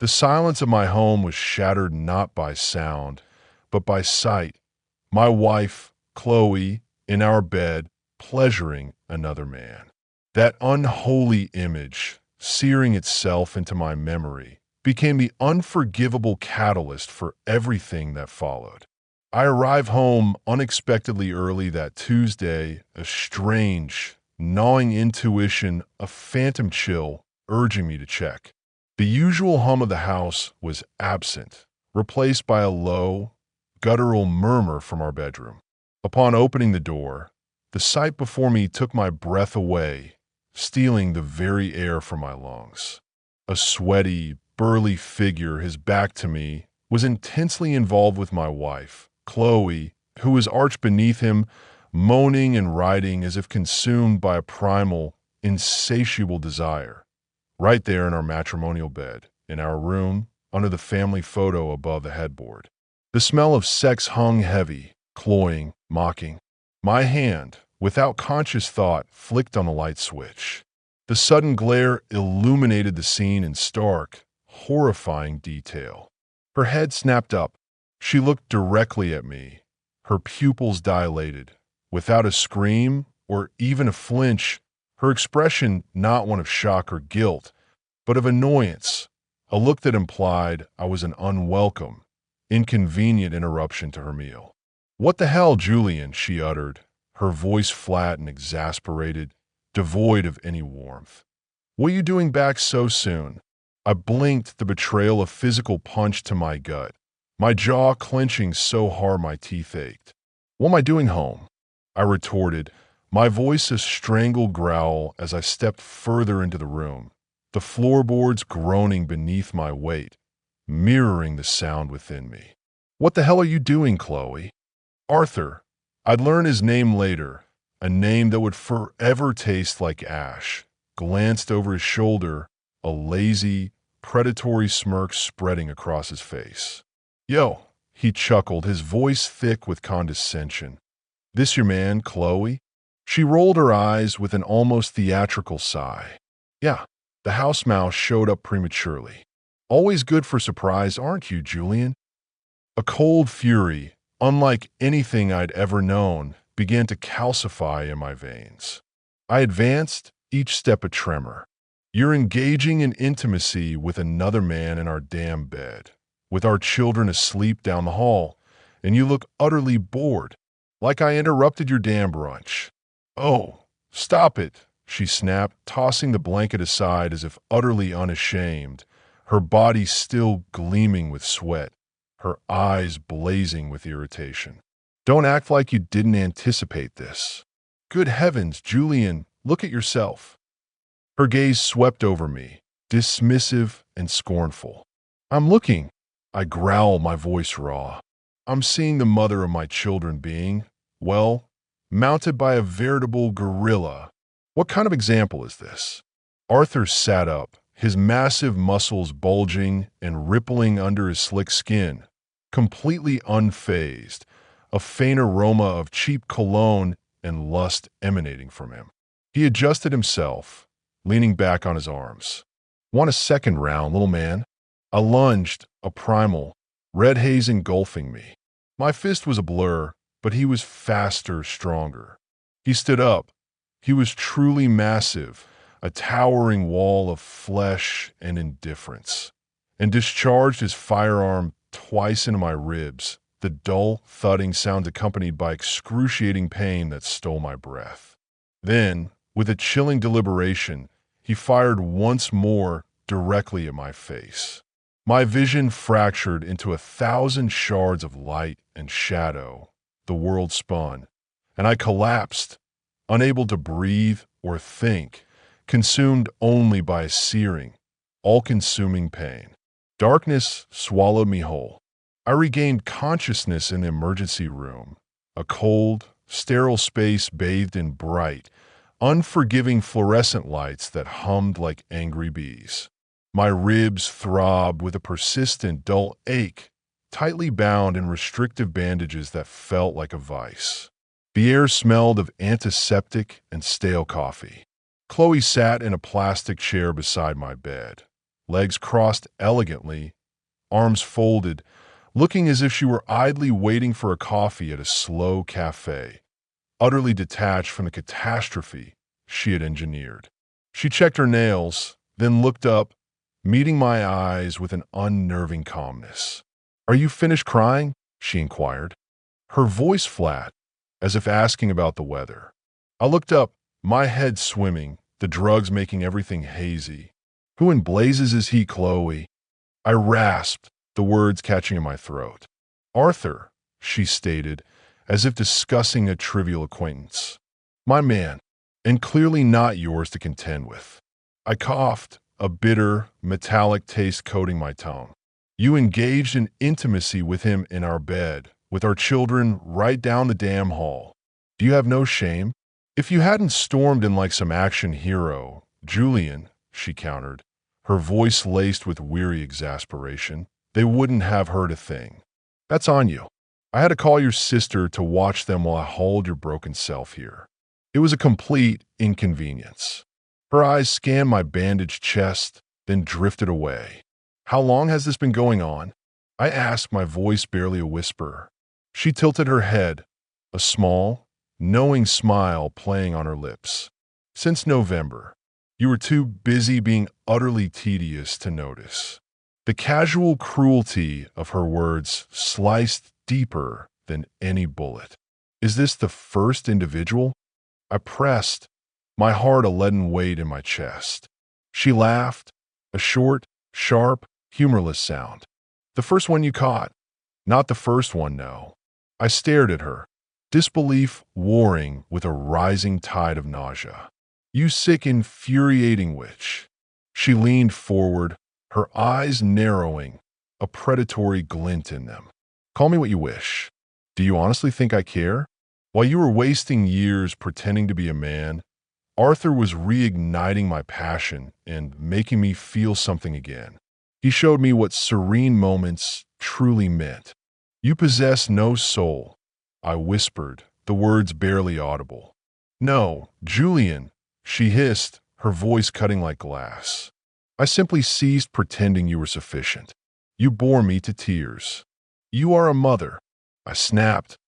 The silence of my home was shattered not by sound, but by sight. My wife, Chloe, in our bed, pleasuring another man. That unholy image, searing itself into my memory, became the unforgivable catalyst for everything that followed. I arrived home unexpectedly early that Tuesday, a strange, gnawing intuition, a phantom chill urging me to check. The usual hum of the house was absent, replaced by a low, guttural murmur from our bedroom. Upon opening the door, the sight before me took my breath away, stealing the very air from my lungs. A sweaty, burly figure, his back to me, was intensely involved with my wife, Chloe, who was arched beneath him, moaning and writhing as if consumed by a primal, insatiable desire. Right there in our matrimonial bed, in our room, under the family photo above the headboard. The smell of sex hung heavy, cloying, mocking. My hand, without conscious thought, flicked on the light switch. The sudden glare illuminated the scene in stark, horrifying detail. Her head snapped up. She looked directly at me, her pupils dilated. Without a scream or even a flinch, her expression not one of shock or guilt, but of annoyance, a look that implied I was an unwelcome, inconvenient interruption to her meal. "What the hell, Julian?" she uttered, her voice flat and exasperated, devoid of any warmth. "What are you doing back so soon?" I blinked, the betrayal a physical punch to my gut, my jaw clenching so hard my teeth ached. "What am I doing home?" I retorted, my voice a strangled growl as I stepped further into the room, the floorboards groaning beneath my weight, mirroring the sound within me. "What the hell are you doing, Chloe?" Arthur. I'd learn his name later, a name that would forever taste like ash, glanced over his shoulder, a lazy, predatory smirk spreading across his face. "Yo," he chuckled, his voice thick with condescension. "This your man, Chloe?" She rolled her eyes with an almost theatrical sigh. "Yeah." The house mouse showed up prematurely. "Always good for surprise, aren't you, Julian?" A cold fury, unlike anything I'd ever known, began to calcify in my veins. I advanced, each step a tremor. "You're engaging in intimacy with another man in our damn bed, with our children asleep down the hall, and you look utterly bored, like I interrupted your damn brunch." "Oh, stop it," she snapped, tossing the blanket aside as if utterly unashamed, her body still gleaming with sweat, her eyes blazing with irritation. "Don't act like you didn't anticipate this. Good heavens, Julian, look at yourself." Her gaze swept over me, dismissive and scornful. "I'm looking," I growl, my voice raw. "I'm seeing the mother of my children being, well, mounted by a veritable gorilla. What kind of example is this?" Arthur sat up, his massive muscles bulging and rippling under his slick skin, completely unfazed, a faint aroma of cheap cologne and lust emanating from him. He adjusted himself, leaning back on his arms. "Want a second round, little man?" I lunged, a primal, red haze engulfing me. My fist was a blur, but he was faster, stronger. He stood up. He was truly massive, a towering wall of flesh and indifference, and discharged his firearm twice into my ribs, the dull, thudding sound accompanied by excruciating pain that stole my breath. Then, with a chilling deliberation, he fired once more directly at my face. My vision fractured into 1,000 shards of light and shadow. The world spun, and I collapsed, unable to breathe or think, consumed only by a searing, all-consuming pain. Darkness swallowed me whole. I regained consciousness in the emergency room, a cold, sterile space bathed in bright, unforgiving fluorescent lights that hummed like angry bees. My ribs throbbed with a persistent, dull ache, tightly bound in restrictive bandages that felt like a vice. The air smelled of antiseptic and stale coffee. Chloe sat in a plastic chair beside my bed, legs crossed elegantly, arms folded, looking as if she were idly waiting for a coffee at a slow cafe, utterly detached from the catastrophe she had engineered. She checked her nails, then looked up, meeting my eyes with an unnerving calmness. "Are you finished crying?" she inquired, her voice flat, as if asking about the weather. I looked up, my head swimming, the drugs making everything hazy. "Who in blazes is he, Chloe?" I rasped, the words catching in my throat. "Arthur," she stated, as if discussing a trivial acquaintance. "My man, and clearly not yours to contend with." I coughed, a bitter, metallic taste coating my tongue. "You engaged in intimacy with him in our bed, with our children right down the damn hall. Do you have no shame?" "If you hadn't stormed in like some action hero, Julian," she countered, her voice laced with weary exasperation, "they wouldn't have heard a thing. That's on you. I had to call your sister to watch them while I hauled your broken self here. It was a complete inconvenience." Her eyes scanned my bandaged chest, then drifted away. "How long has this been going on?" I asked, my voice barely a whisper. She tilted her head, a small, knowing smile playing on her lips. "Since November. You were too busy being utterly tedious to notice." The casual cruelty of her words sliced deeper than any bullet. "Is this the first individual?" I pressed, my heart a leaden weight in my chest. She laughed, a short, sharp, humorless sound. "The first one you caught." "Not the first one, no." I stared at her, disbelief warring with a rising tide of nausea. "You sick, infuriating witch." She leaned forward, her eyes narrowing, a predatory glint in them. "Call me what you wish. Do you honestly think I care? While you were wasting years pretending to be a man, Arthur was reigniting my passion and making me feel something again. He showed me what serene moments truly meant." "You possess no soul," I whispered, the words barely audible. "No, Julian," she hissed, her voice cutting like glass. "I simply ceased pretending you were sufficient. You bore me to tears. You are a mother," I snapped,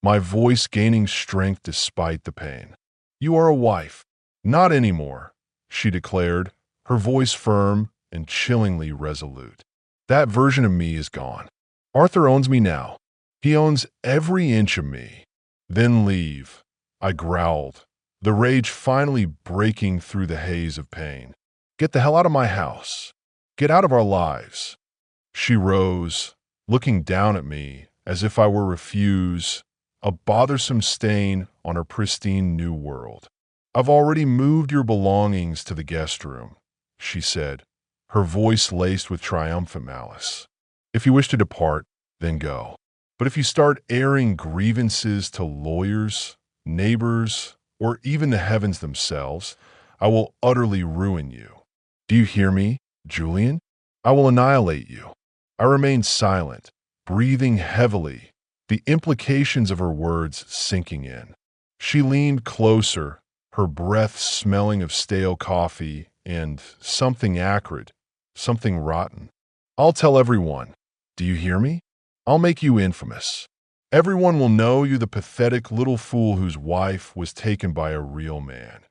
my voice gaining strength despite the pain. "You are a wife." "Not anymore," she declared, her voice firm and chillingly resolute. "That version of me is gone. Arthur owns me now. He owns every inch of me." "Then leave," I growled, the rage finally breaking through the haze of pain. "Get the hell out of my house. Get out of our lives." She rose, looking down at me as if I were refuse, a bothersome stain on her pristine new world. "I've already moved your belongings to the guest room," she said, her voice laced with triumphant malice. "If you wish to depart, then go. But if you start airing grievances to lawyers, neighbors, or even the heavens themselves, I will utterly ruin you. Do you hear me, Julian? I will annihilate you." I remained silent, breathing heavily, the implications of her words sinking in. She leaned closer, her breath smelling of stale coffee and something acrid, something rotten. "I'll tell everyone. Do you hear me? I'll make you infamous. Everyone will know you the pathetic little fool whose wife was taken by a real man.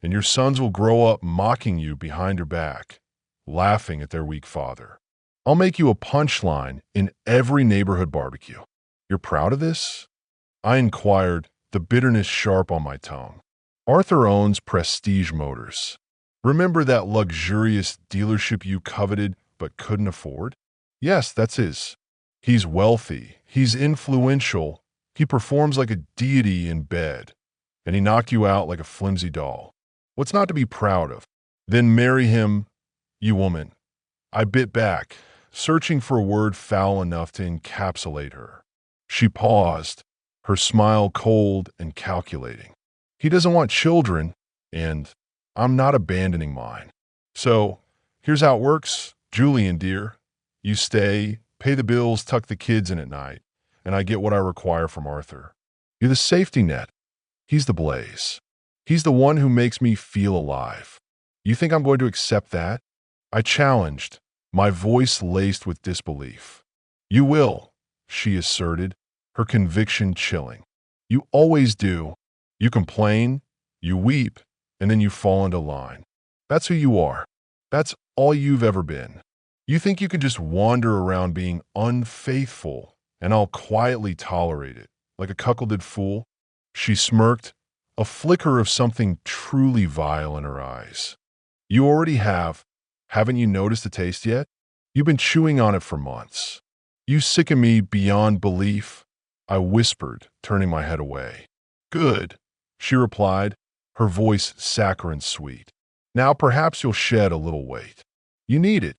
And your sons will grow up mocking you behind your back, laughing at their weak father. I'll make you a punchline in every neighborhood barbecue. You're proud of this?" I inquired, the bitterness sharp on my tongue. "Arthur owns Prestige Motors. Remember that luxurious dealership you coveted but couldn't afford? Yes, that's his. He's wealthy, he's influential, he performs like a deity in bed, and he knocked you out like a flimsy doll. What's not to be proud of? Then marry him, you woman." I bit back, searching for a word foul enough to encapsulate her. She paused, her smile cold and calculating. "He doesn't want children, and I'm not abandoning mine. So, here's how it works, Julian, dear. You stay, pay the bills, tuck the kids in at night, and I get what I require from Arthur. You're the safety net. He's the blaze. He's the one who makes me feel alive. You think I'm going to accept that?" I challenged, my voice laced with disbelief. You will, she asserted, her conviction chilling. You always do. You complain, you weep, and then you fall into line. That's who you are. That's all you've ever been. You think you can just wander around being unfaithful, and I'll quietly tolerate it, like a cuckolded fool? She smirked, a flicker of something truly vile in her eyes. You already have. Haven't you noticed the taste yet? You've been chewing on it for months. You sicken me beyond belief, I whispered, turning my head away. Good, she replied, her voice saccharine sweet. Now perhaps you'll shed a little weight. You need it.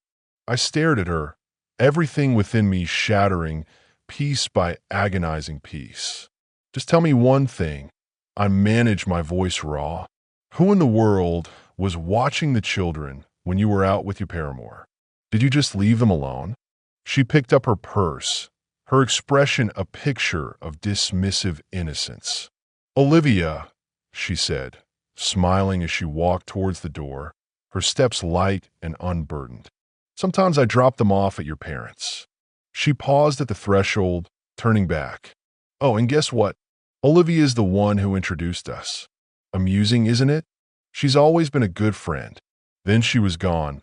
I stared at her, everything within me shattering, piece by agonizing piece. Just tell me one thing. I managed my voice raw. Who in the world was watching the children when you were out with your paramour? Did you just leave them alone? She picked up her purse, her expression a picture of dismissive innocence. Olivia, she said, smiling as she walked towards the door, her steps light and unburdened. Sometimes I drop them off at your parents'. She paused at the threshold, turning back. Oh, and guess what? Olivia is the one who introduced us. Amusing, isn't it? She's always been a good friend. Then she was gone,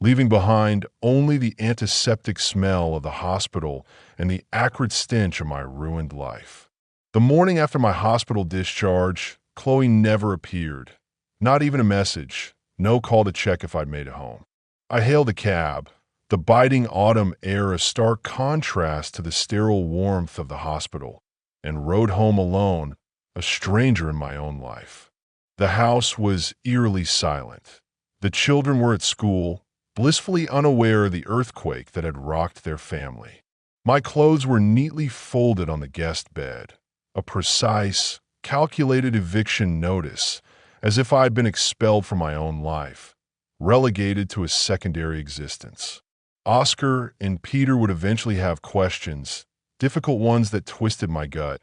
leaving behind only the antiseptic smell of the hospital and the acrid stench of my ruined life. The morning after my hospital discharge, Chloe never appeared. Not even a message, no call to check if I'd made it home. I hailed a cab, the biting autumn air a stark contrast to the sterile warmth of the hospital, and rode home alone, a stranger in my own life. The house was eerily silent. The children were at school, blissfully unaware of the earthquake that had rocked their family. My clothes were neatly folded on the guest bed, a precise, calculated eviction notice, as if I had been expelled from my own life, relegated to a secondary existence. Oscar and Peter would eventually have questions, difficult ones that twisted my gut,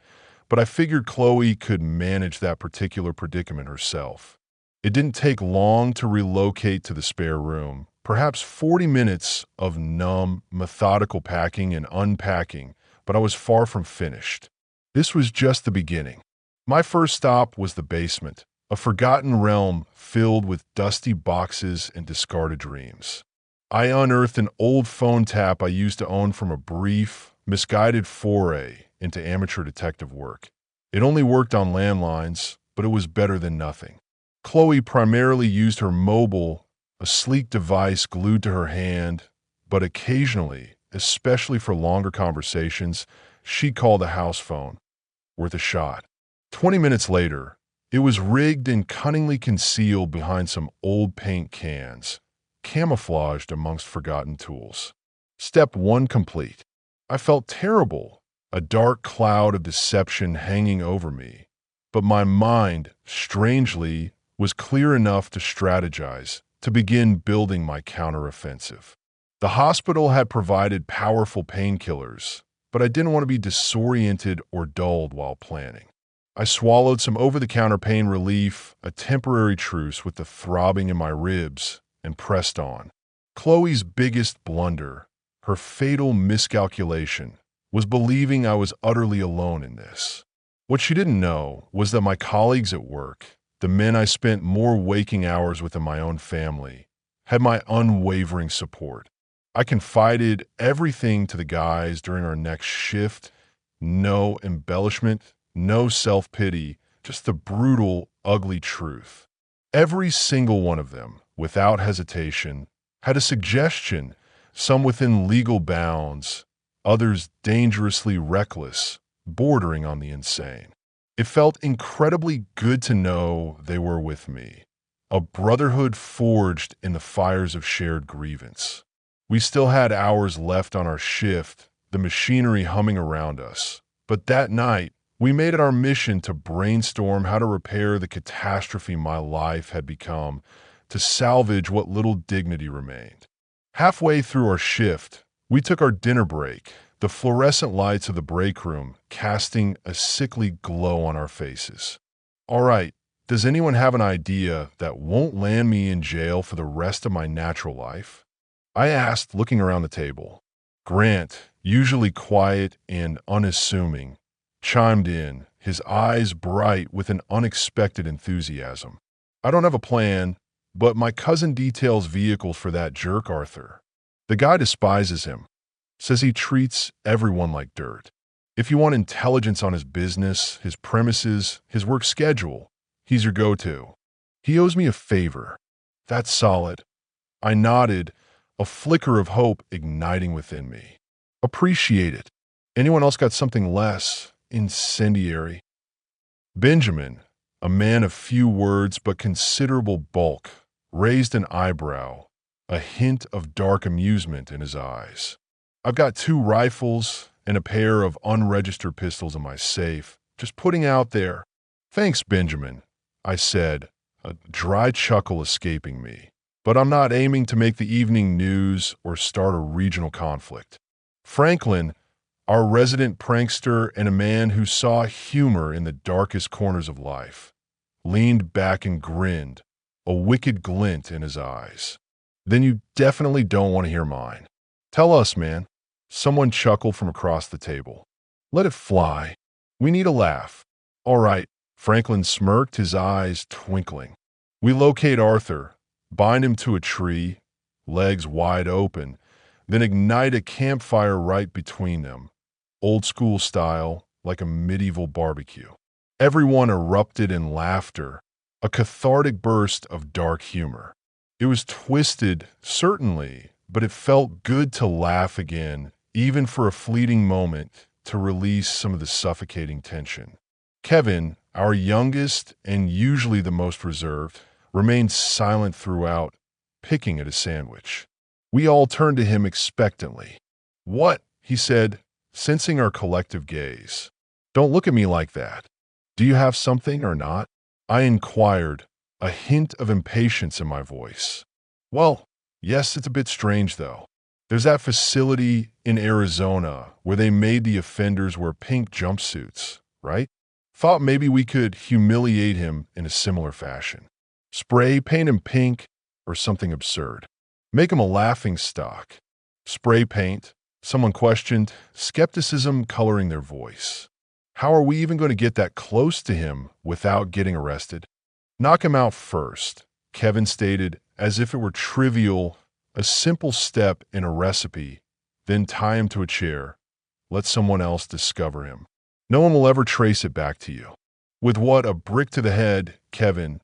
but I figured Chloe could manage that particular predicament herself. It didn't take long to relocate to the spare room, perhaps 40 minutes of numb, methodical packing and unpacking, but I was far from finished. This was just the beginning. My first stop was the basement, a forgotten realm filled with dusty boxes and discarded dreams. I unearthed an old phone tap I used to own from a brief, misguided foray into amateur detective work. It only worked on landlines, but it was better than nothing. Chloe primarily used her mobile, a sleek device glued to her hand, but occasionally, especially for longer conversations, she called a house phone. Worth a shot. 20 minutes later, it was rigged and cunningly concealed behind some old paint cans, camouflaged amongst forgotten tools. Step 1 complete. I felt terrible, a dark cloud of deception hanging over me, but my mind, strangely, was clear enough to strategize, to begin building my counteroffensive. The hospital had provided powerful painkillers, but I didn't want to be disoriented or dulled while planning. I swallowed some over-the-counter pain relief, a temporary truce with the throbbing in my ribs, and pressed on. Chloe's biggest blunder, her fatal miscalculation, was believing I was utterly alone in this. What she didn't know was that my colleagues at work, the men I spent more waking hours with in my own family, had my unwavering support. I confided everything to the guys during our next shift. No embellishment, no self-pity, just the brutal, ugly truth. Every single one of them, without hesitation, had a suggestion, some within legal bounds, others dangerously reckless, bordering on the insane. It felt incredibly good to know they were with me, a brotherhood forged in the fires of shared grievance. We still had hours left on our shift, the machinery humming around us, but that night, we made it our mission to brainstorm how to repair the catastrophe my life had become, to salvage what little dignity remained. Halfway through our shift, we took our dinner break, the fluorescent lights of the break room casting a sickly glow on our faces. All right, does anyone have an idea that won't land me in jail for the rest of my natural life? I asked, looking around the table. Grant, usually quiet and unassuming, chimed in, his eyes bright with an unexpected enthusiasm. I don't have a plan, but my cousin details vehicles for that jerk Arthur. The guy despises him, says he treats everyone like dirt. If you want intelligence on his business, his premises, his work schedule, he's your go-to. He owes me a favor. That's solid. I nodded, a flicker of hope igniting within me. Appreciate it. Anyone else got something less incendiary? Benjamin, a man of few words but considerable bulk, raised an eyebrow, a hint of dark amusement in his eyes. I've got 2 rifles and a pair of unregistered pistols in my safe, just putting out there. Thanks, Benjamin, I said, a dry chuckle escaping me. But I'm not aiming to make the evening news or start a regional conflict. Franklin, our resident prankster and a man who saw humor in the darkest corners of life, leaned back and grinned, a wicked glint in his eyes. Then you definitely don't want to hear mine. Tell us, man. Someone chuckled from across the table. Let it fly. We need a laugh. All right, Franklin smirked, his eyes twinkling. We locate Arthur, bind him to a tree, legs wide open, then ignite a campfire right between them, old school style, like a medieval barbecue. Everyone erupted in laughter, a cathartic burst of dark humor. It was twisted, certainly, but it felt good to laugh again, even for a fleeting moment, to release some of the suffocating tension. Kevin, our youngest and usually the most reserved, remained silent throughout, picking at a sandwich. We all turned to him expectantly. What? He said, sensing our collective gaze. Don't look at me like that. Do you have something or not? I inquired, a hint of impatience in my voice. Well, yes, it's a bit strange, though. There's that facility in Arizona where they made the offenders wear pink jumpsuits, right? Thought maybe we could humiliate him in a similar fashion. Spray paint him pink or something absurd. Make him a laughing stock. Spray paint, someone questioned, skepticism coloring their voice. How are we even going to get that close to him without getting arrested? Knock him out first, Kevin stated, as if it were trivial, a simple step in a recipe, then tie him to a chair. Let someone else discover him. No one will ever trace it back to you. With what, a brick to the head, Kevin,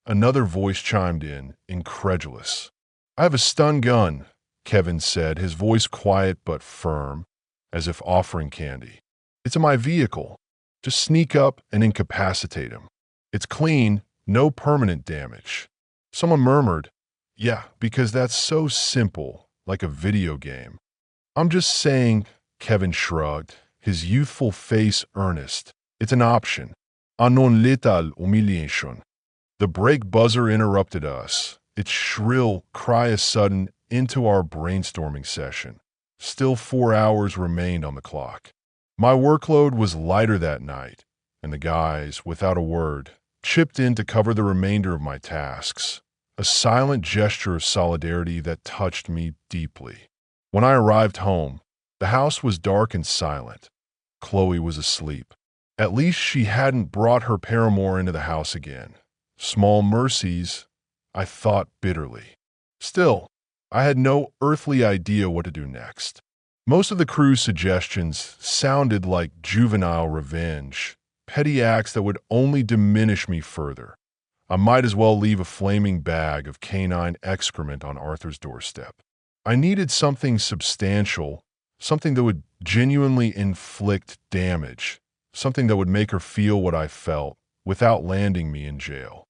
another voice chimed in, incredulous. I have a stun gun, Kevin said, his voice quiet but firm, as if offering candy. It's in my vehicle. Just sneak up and incapacitate him. It's clean, no permanent damage. Someone murmured, yeah, because that's so simple, like a video game. I'm just saying, Kevin shrugged, his youthful face earnest. It's an option. A non-lethal humiliation. The brake buzzer interrupted us, its shrill cry a sudden into our brainstorming session. Still 4 hours remained on the clock. My workload was lighter that night, and the guys, without a word, chipped in to cover the remainder of my tasks, a silent gesture of solidarity that touched me deeply. When I arrived home, the house was dark and silent. Chloe was asleep. At least she hadn't brought her paramour into the house again. Small mercies, I thought bitterly. Still, I had no earthly idea what to do next. Most of the crew's suggestions sounded like juvenile revenge, petty acts that would only diminish me further. I might as well leave a flaming bag of canine excrement on Arthur's doorstep. I needed something substantial, something that would genuinely inflict damage, something that would make her feel what I felt without landing me in jail.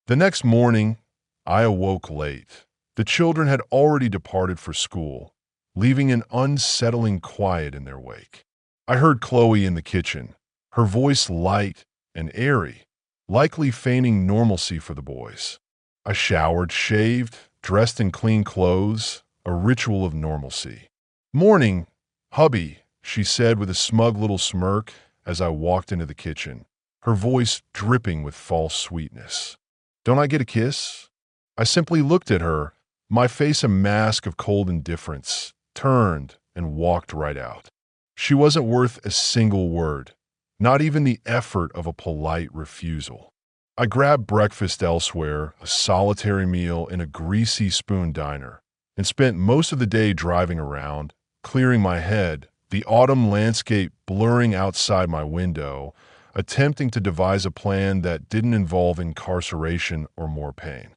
The next morning, I awoke late. The children had already departed for school, leaving an unsettling quiet in their wake. I heard Chloe in the kitchen, her voice light and airy, likely feigning normalcy for the boys. I showered, shaved, dressed in clean clothes, a ritual of normalcy. Morning, hubby, she said with a smug little smirk as I walked into the kitchen, her voice dripping with false sweetness. Don't I get a kiss? I simply looked at her, my face a mask of cold indifference, turned and walked right out. She wasn't worth a single word, not even the effort of a polite refusal. I grabbed breakfast elsewhere, a solitary meal in a greasy spoon diner, and spent most of the day driving around, clearing my head, the autumn landscape blurring outside my window, attempting to devise a plan that didn't involve incarceration or more pain.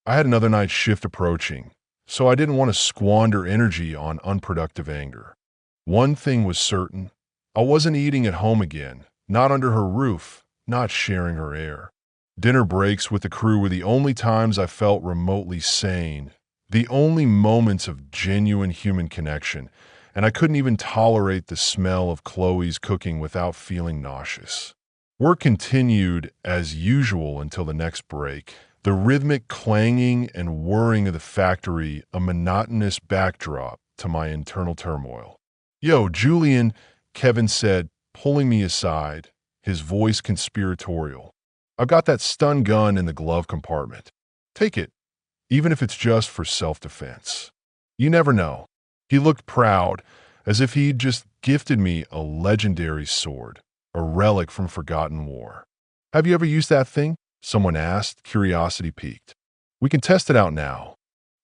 I had another night shift approaching, so I didn't want to squander energy on unproductive anger. One thing was certain: I wasn't eating at home again, not under her roof, not sharing her air. Dinner breaks with the crew were the only times I felt remotely sane, the only moments of genuine human connection, and I couldn't even tolerate the smell of Chloe's cooking without feeling nauseous. Work continued as usual until the next break, the rhythmic clanging and whirring of the factory a monotonous backdrop to my internal turmoil. "Yo, Julian," Kevin said, pulling me aside, his voice conspiratorial. "I've got that stun gun in the glove compartment. Take it, even if it's just for self-defense. You never know." He looked proud, as if he'd just gifted me a legendary sword, a relic from forgotten war. "Have you ever used that thing?" someone asked, curiosity piqued. "We can test it out now."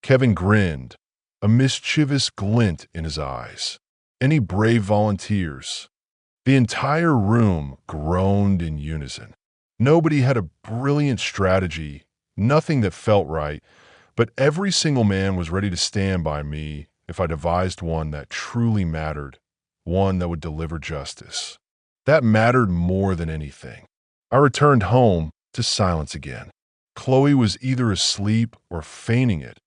Kevin grinned, a mischievous glint in his eyes. "Any brave volunteers?" The entire room groaned in unison. Nobody had a brilliant strategy, nothing that felt right, but every single man was ready to stand by me if I devised one that truly mattered, one that would deliver justice. That mattered more than anything. I returned home to silence again. Chloe was either asleep or feigning it.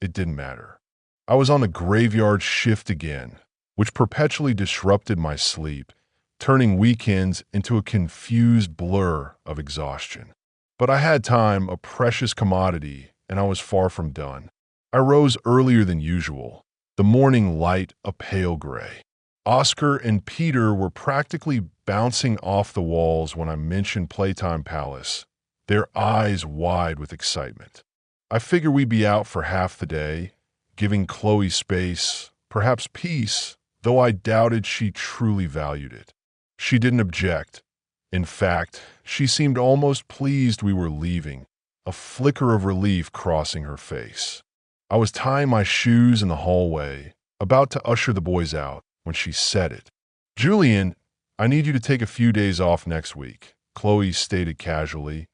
It didn't matter. I was on the graveyard shift again, which perpetually disrupted my sleep, turning weekends into a confused blur of exhaustion. But I had time, a precious commodity, and I was far from done. I rose earlier than usual, the morning light a pale gray. Oscar and Peter were practically bouncing off the walls when I mentioned Playtime Palace, their eyes wide with excitement. I figured we'd be out for half the day, giving Chloe space, perhaps peace, though I doubted she truly valued it. She didn't object. In fact, she seemed almost pleased we were leaving, a flicker of relief crossing her face. I was tying my shoes in the hallway, about to usher the boys out, when she said it. "Julian, I need you to take a few days off next week," Chloe stated casually,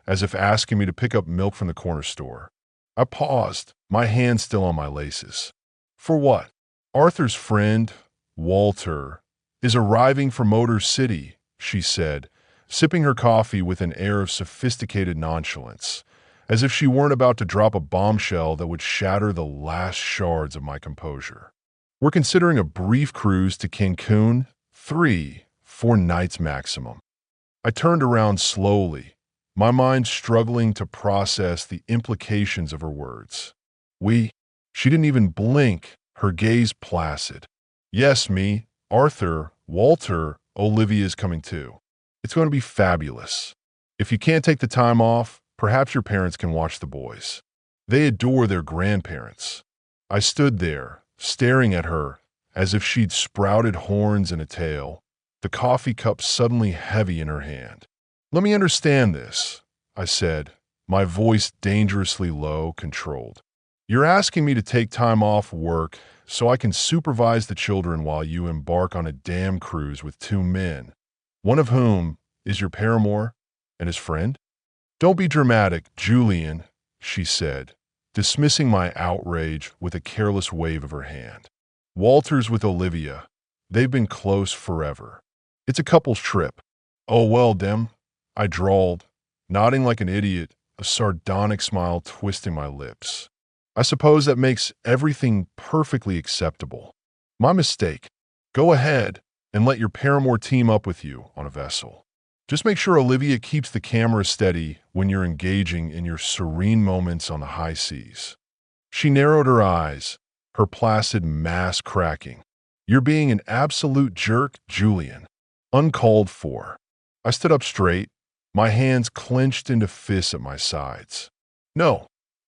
as if asking me to pick up milk from the corner store. I paused, my hand still on my laces. "For what?" "Arthur's friend, Walter, is arriving from Motor City," she said, sipping her coffee with an air of sophisticated nonchalance, as if she weren't about to drop a bombshell that would shatter the last shards of my composure. "We're considering a brief cruise to Cancun, 3-4 nights maximum." I turned around slowly, my mind struggling to process the implications of her words. "We?" She didn't even blink, her gaze placid. "Yes, me, Arthur, Walter, Olivia's coming too. It's going to be fabulous. If you can't take the time off, perhaps your parents can watch the boys. They adore their grandparents." I stood there, staring at her as if she'd sprouted horns and a tail, the coffee cup suddenly heavy in her hand. "Let me understand this," I said, my voice dangerously low, controlled. "You're asking me to take time off work so I can supervise the children while you embark on a damn cruise with 2 men, one of whom is your paramour and his friend?" "Don't be dramatic, Julian," she said, dismissing my outrage with a careless wave of her hand. "Walter's with Olivia. They've been close forever. It's a couple's trip." "Oh, well, dem," I drawled, nodding like an idiot, a sardonic smile twisting my lips. "I suppose that makes everything perfectly acceptable. My mistake. Go ahead and let your paramour team up with you on a vessel. Just make sure Olivia keeps the camera steady when you're engaging in your serene moments on the high seas." She narrowed her eyes, her placid mask cracking. "You're being an absolute jerk, Julian." Uncalled for. I stood up straight, my hands clenched into fists at my sides. "No,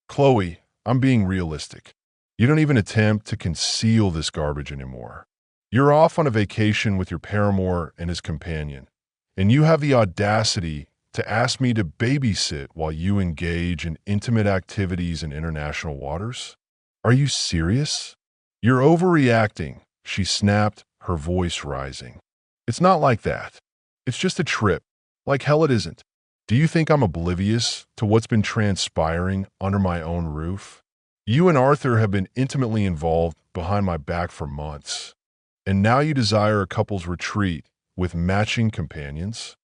Chloe, I'm being realistic. You don't even attempt to conceal this garbage anymore. You're off on a vacation with your paramour and his companion, and you have the audacity to ask me to babysit while you engage in intimate activities in international waters? Are you serious? You're overreacting, she snapped, her voice rising. It's not like that. It's just a trip. Like hell it isn't. Do you think I'm oblivious to what's been transpiring under my own roof? You and Arthur have been intimately involved behind my back for months, and now you desire a couple's retreat with matching companions?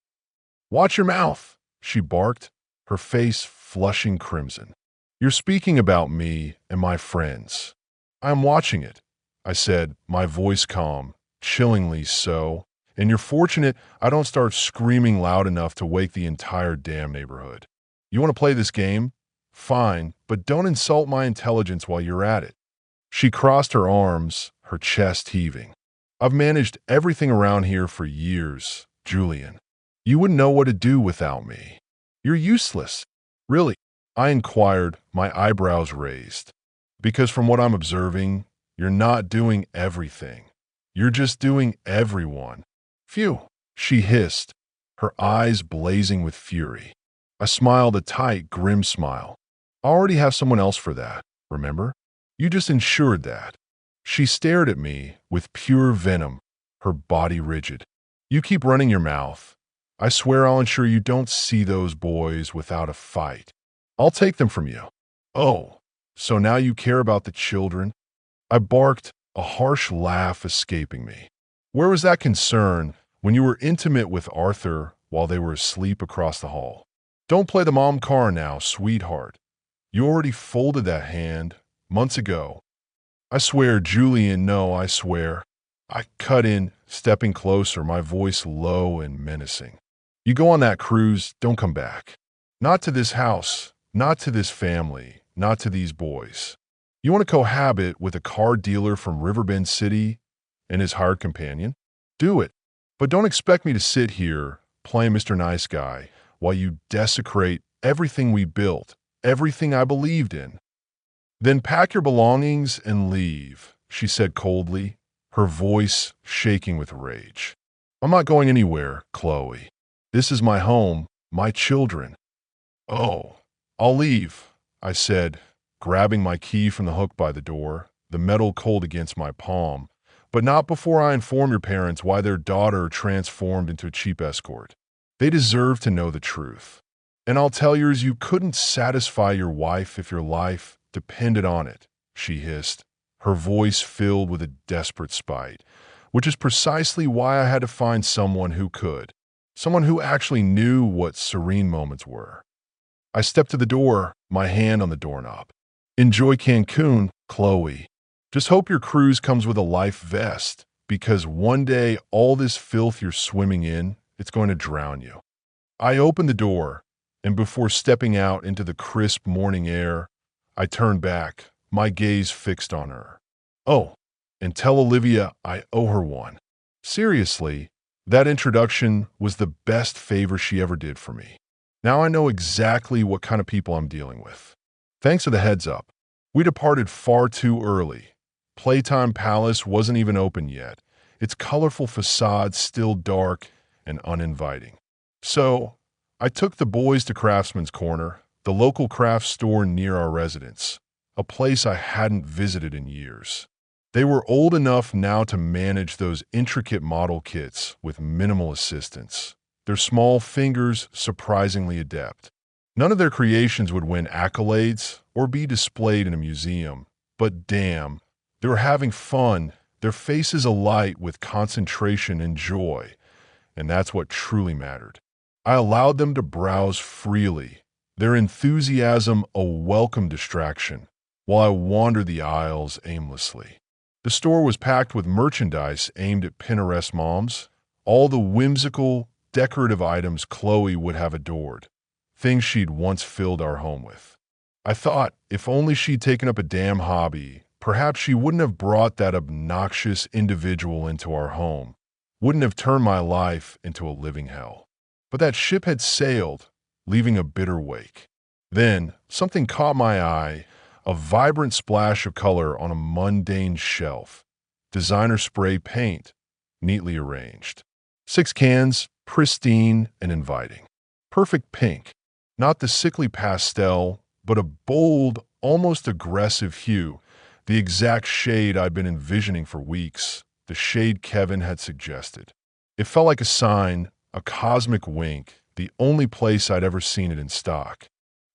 Watch your mouth, she barked, her face flushing crimson. You're speaking about me and my friends. I am watching it, I said, my voice calm, chillingly so, and you're fortunate I don't start screaming loud enough to wake the entire damn neighborhood. You want to play this game? Fine, but don't insult my intelligence while you're at it. She crossed her arms, her chest heaving. I've managed everything around here for years, Julian. You wouldn't know what to do without me. You're useless. Really? I inquired, my eyebrows raised. Because from what I'm observing, you're not doing everything. You're just doing everyone. Phew, she hissed, her eyes blazing with fury. I smiled a tight, grim smile. I already have someone else for that, remember? You just ensured that. She stared at me with pure venom, her body rigid. You keep running your mouth. I swear I'll ensure you don't see those boys without a fight. I'll take them from you. Oh, so now you care about the children? I barked, a harsh laugh escaping me. Where was that concern when you were intimate with Arthur while they were asleep across the hall? Don't play the mom card now, sweetheart. You already folded that hand months ago. I swear, Julian, no, I swear. I cut in, stepping closer, my voice low and menacing. You go on that cruise, don't come back. Not to this house, not to this family, not to these boys. You want to cohabit with a car dealer from Riverbend City and his hired companion? Do it. But don't expect me to sit here, playing Mr. Nice Guy, while you desecrate everything we built, everything I believed in. Then pack your belongings and leave, she said coldly, her voice shaking with rage. I'm not going anywhere, Chloe. This is my home, my children. Oh, I'll leave, I said, grabbing my key from the hook by the door, the metal cold against my palm, but not before I inform your parents why their daughter transformed into a cheap escort. They deserve to know the truth. And I'll tell yours you couldn't satisfy your wife if your life depended on it, she hissed, her voice filled with a desperate spite, which is precisely why I had to find someone who could, someone who actually knew what serene moments were. I stepped to the door, my hand on the doorknob. Enjoy Cancun, Chloe. Just hope your cruise comes with a life vest, because one day all this filth you're swimming in, it's going to drown you. I opened the door, and before stepping out into the crisp morning air, I turned back, my gaze fixed on her. Oh, and tell Olivia I owe her one. Seriously, that introduction was the best favor she ever did for me. Now I know exactly what kind of people I'm dealing with. Thanks for the heads up. We departed far too early. Playtime Palace wasn't even open yet, its colorful facade still dark and uninviting. So, I took the boys to Craftsman's Corner, the local craft store near our residence, a place I hadn't visited in years. They were old enough now to manage those intricate model kits with minimal assistance, their small fingers surprisingly adept. None of their creations would win accolades or be displayed in a museum, but damn, they were having fun, their faces alight with concentration and joy, and that's what truly mattered. I allowed them to browse freely, their enthusiasm a welcome distraction, while I wandered the aisles aimlessly. The store was packed with merchandise aimed at Pinterest moms, all the whimsical, decorative items Chloe would have adored, things she'd once filled our home with. I thought, if only she'd taken up a damn hobby, perhaps she wouldn't have brought that obnoxious individual into our home, wouldn't have turned my life into a living hell. But that ship had sailed, leaving a bitter wake. Then, something caught my eye, a vibrant splash of color on a mundane shelf, designer spray paint, neatly arranged. 6 cans, pristine and inviting. Perfect pink, not the sickly pastel, but a bold, almost aggressive hue, the exact shade I'd been envisioning for weeks, the shade Kevin had suggested. It felt like a sign, a cosmic wink, the only place I'd ever seen it in stock.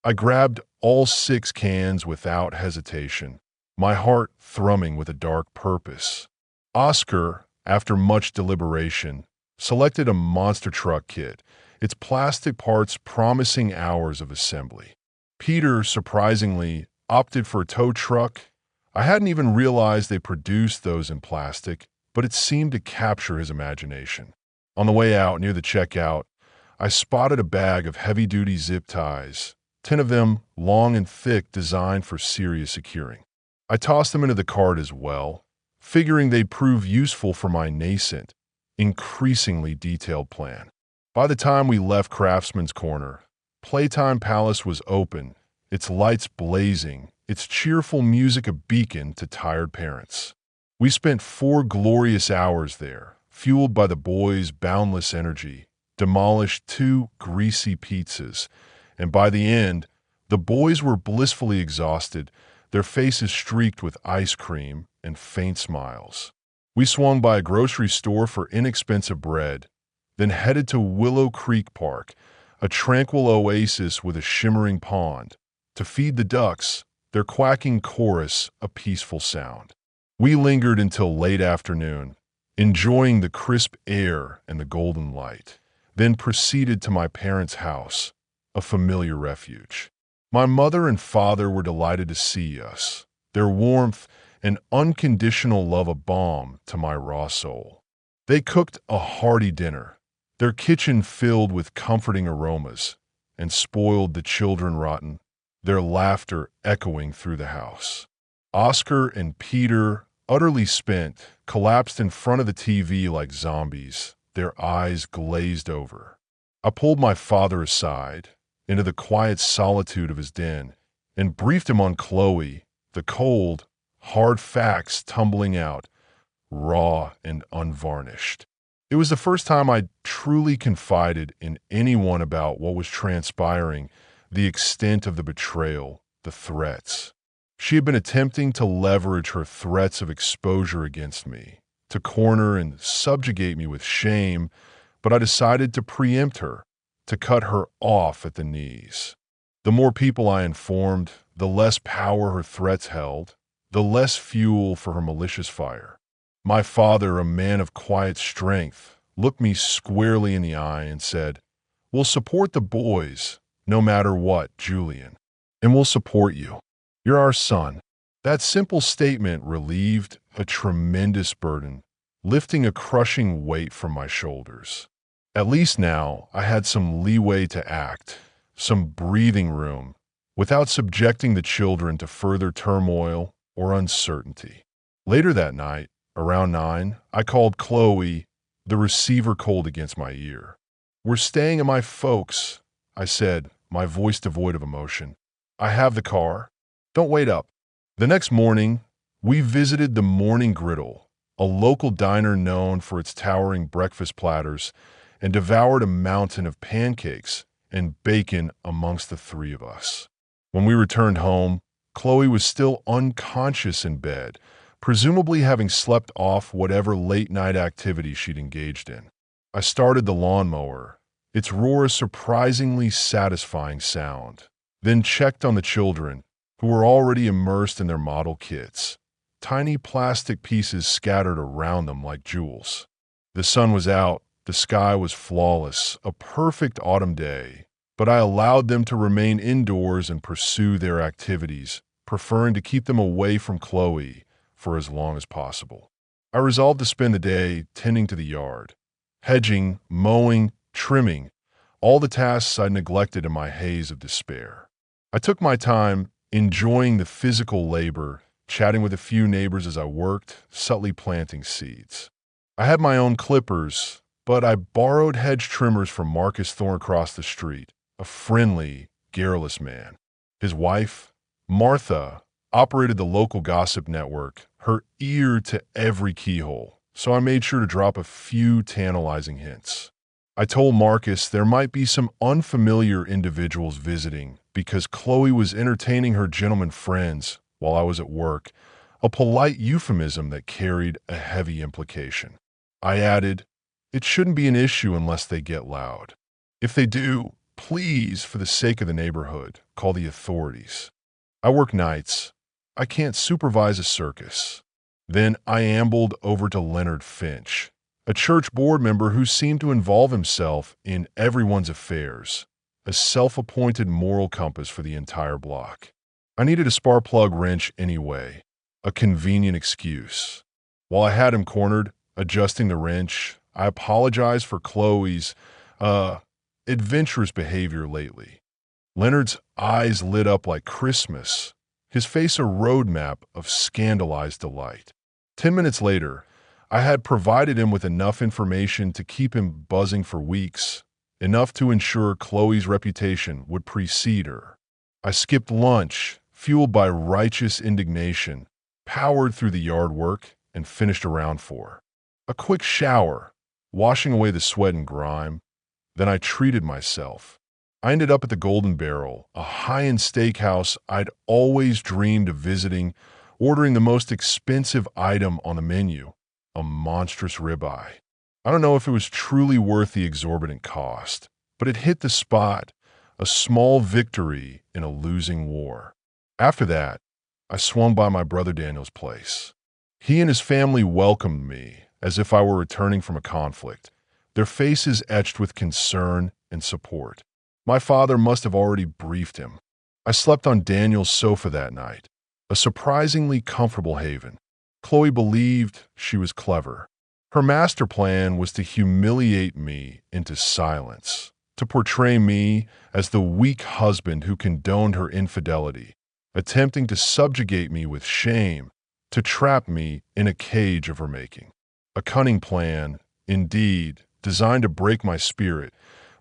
I grabbed all 6 cans without hesitation, my heart thrumming with a dark purpose. Oscar, after much deliberation, selected a monster truck kit, its plastic parts promising hours of assembly. Peter, surprisingly, opted for a tow truck. I hadn't even realized they produced those in plastic, but it seemed to capture his imagination. On the way out, near the checkout, I spotted a bag of heavy-duty zip ties, 10 of them long and thick, designed for serious securing. I tossed them into the cart as well, figuring they'd prove useful for my nascent, increasingly detailed plan. By the time we left Craftsman's Corner, Playtime Palace was open, its lights blazing, its cheerful music a beacon to tired parents. We spent 4 glorious hours there, fueled by the boys' boundless energy, demolished 2 greasy pizzas, and by the end, the boys were blissfully exhausted, their faces streaked with ice cream and faint smiles. We swung by a grocery store for inexpensive bread, then headed to Willow Creek Park, a tranquil oasis with a shimmering pond, to feed the ducks, their quacking chorus a peaceful sound. We lingered until late afternoon, enjoying the crisp air and the golden light, then proceeded to my parents' house, a familiar refuge. My mother and father were delighted to see us, their warmth and unconditional love a balm to my raw soul. They cooked a hearty dinner, their kitchen filled with comforting aromas, and spoiled the children rotten, their laughter echoing through the house. Oscar and Peter, utterly spent, collapsed in front of the TV like zombies, their eyes glazed over. I pulled my father aside, into the quiet solitude of his den, and briefed him on Chloe, the cold, hard facts tumbling out, raw and unvarnished. It was the first time I'd truly confided in anyone about what was transpiring, the extent of the betrayal, the threats. She had been attempting to leverage her threats of exposure against me, to corner and subjugate me with shame, but I decided to preempt her, to cut her off at the knees. The more people I informed, the less power her threats held, the less fuel for her malicious fire. My father, a man of quiet strength, looked me squarely in the eye and said, "We'll support the boys, no matter what, Julian, and we'll support you. You're our son." That simple statement relieved a tremendous burden, lifting a crushing weight from my shoulders. At least now I had some leeway to act, some breathing room, without subjecting the children to further turmoil or uncertainty. Later that night, around 9, I called Chloe, the receiver cold against my ear. "We're staying at my folks," I said, my voice devoid of emotion. "I have the car. Don't wait up." The next morning, we visited the Morning Griddle, a local diner known for its towering breakfast platters, and devoured a mountain of pancakes and bacon amongst the 3 of us. When we returned home, Chloe was still unconscious in bed, presumably having slept off whatever late-night activity she'd engaged in. I started the lawnmower, its roar a surprisingly satisfying sound, then checked on the children, who were already immersed in their model kits, tiny plastic pieces scattered around them like jewels. The sun was out, the sky was flawless, a perfect autumn day, but I allowed them to remain indoors and pursue their activities, preferring to keep them away from Chloe for as long as possible. I resolved to spend the day tending to the yard, hedging, mowing, trimming, all the tasks I neglected in my haze of despair. I took my time, enjoying the physical labor, chatting with a few neighbors as I worked, subtly planting seeds. I had my own clippers, but I borrowed hedge trimmers from Marcus Thorne across the street, a friendly, garrulous man. His wife, Martha, operated the local gossip network, her ear to every keyhole, so I made sure to drop a few tantalizing hints. I told Marcus there might be some unfamiliar individuals visiting because Chloe was entertaining her gentleman friends while I was at work, a polite euphemism that carried a heavy implication. I added, "It shouldn't be an issue unless they get loud. If they do, please, for the sake of the neighborhood, call the authorities. I work nights. I can't supervise a circus." Then I ambled over to Leonard Finch, a church board member who seemed to involve himself in everyone's affairs, a self-appointed moral compass for the entire block. I needed a spark plug wrench anyway, a convenient excuse. While I had him cornered, adjusting the wrench, I apologized for Chloe's, adventurous behavior lately. Leonard's eyes lit up like Christmas, his face a roadmap of scandalized delight. 10 minutes later, I had provided him with enough information to keep him buzzing for weeks, enough to ensure Chloe's reputation would precede her. I skipped lunch, fueled by righteous indignation, powered through the yard work, and finished around 4. A quick shower, washing away the sweat and grime. Then I treated myself. I ended up at the Golden Barrel, a high-end steakhouse I'd always dreamed of visiting, ordering the most expensive item on the menu, a monstrous ribeye. I don't know if it was truly worth the exorbitant cost, but it hit the spot, a small victory in a losing war. After that, I swung by my brother Daniel's place. He and his family welcomed me as if I were returning from a conflict, their faces etched with concern and support. My father must have already briefed him. I slept on Daniel's sofa that night, a surprisingly comfortable haven. Chloe believed she was clever. Her master plan was to humiliate me into silence, to portray me as the weak husband who condoned her infidelity, attempting to subjugate me with shame, to trap me in a cage of her making. A cunning plan, indeed, designed to break my spirit,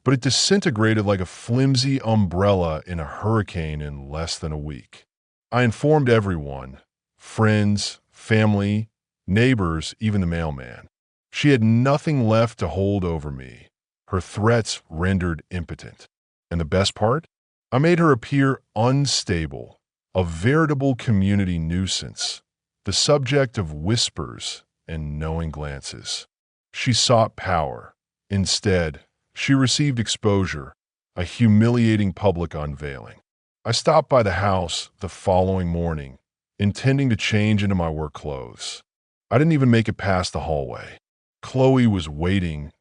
but it disintegrated like a flimsy umbrella in a hurricane in less than a week. I informed everyone, friends, family, neighbors, even the mailman. She had nothing left to hold over me, her threats rendered impotent. And the best part? I made her appear unstable, a veritable community nuisance, the subject of whispers and knowing glances. She sought power. Instead, she received exposure, a humiliating public unveiling. I stopped by the house the following morning, intending to change into my work clothes. I didn't even make it past the hallway. Chloe was waiting,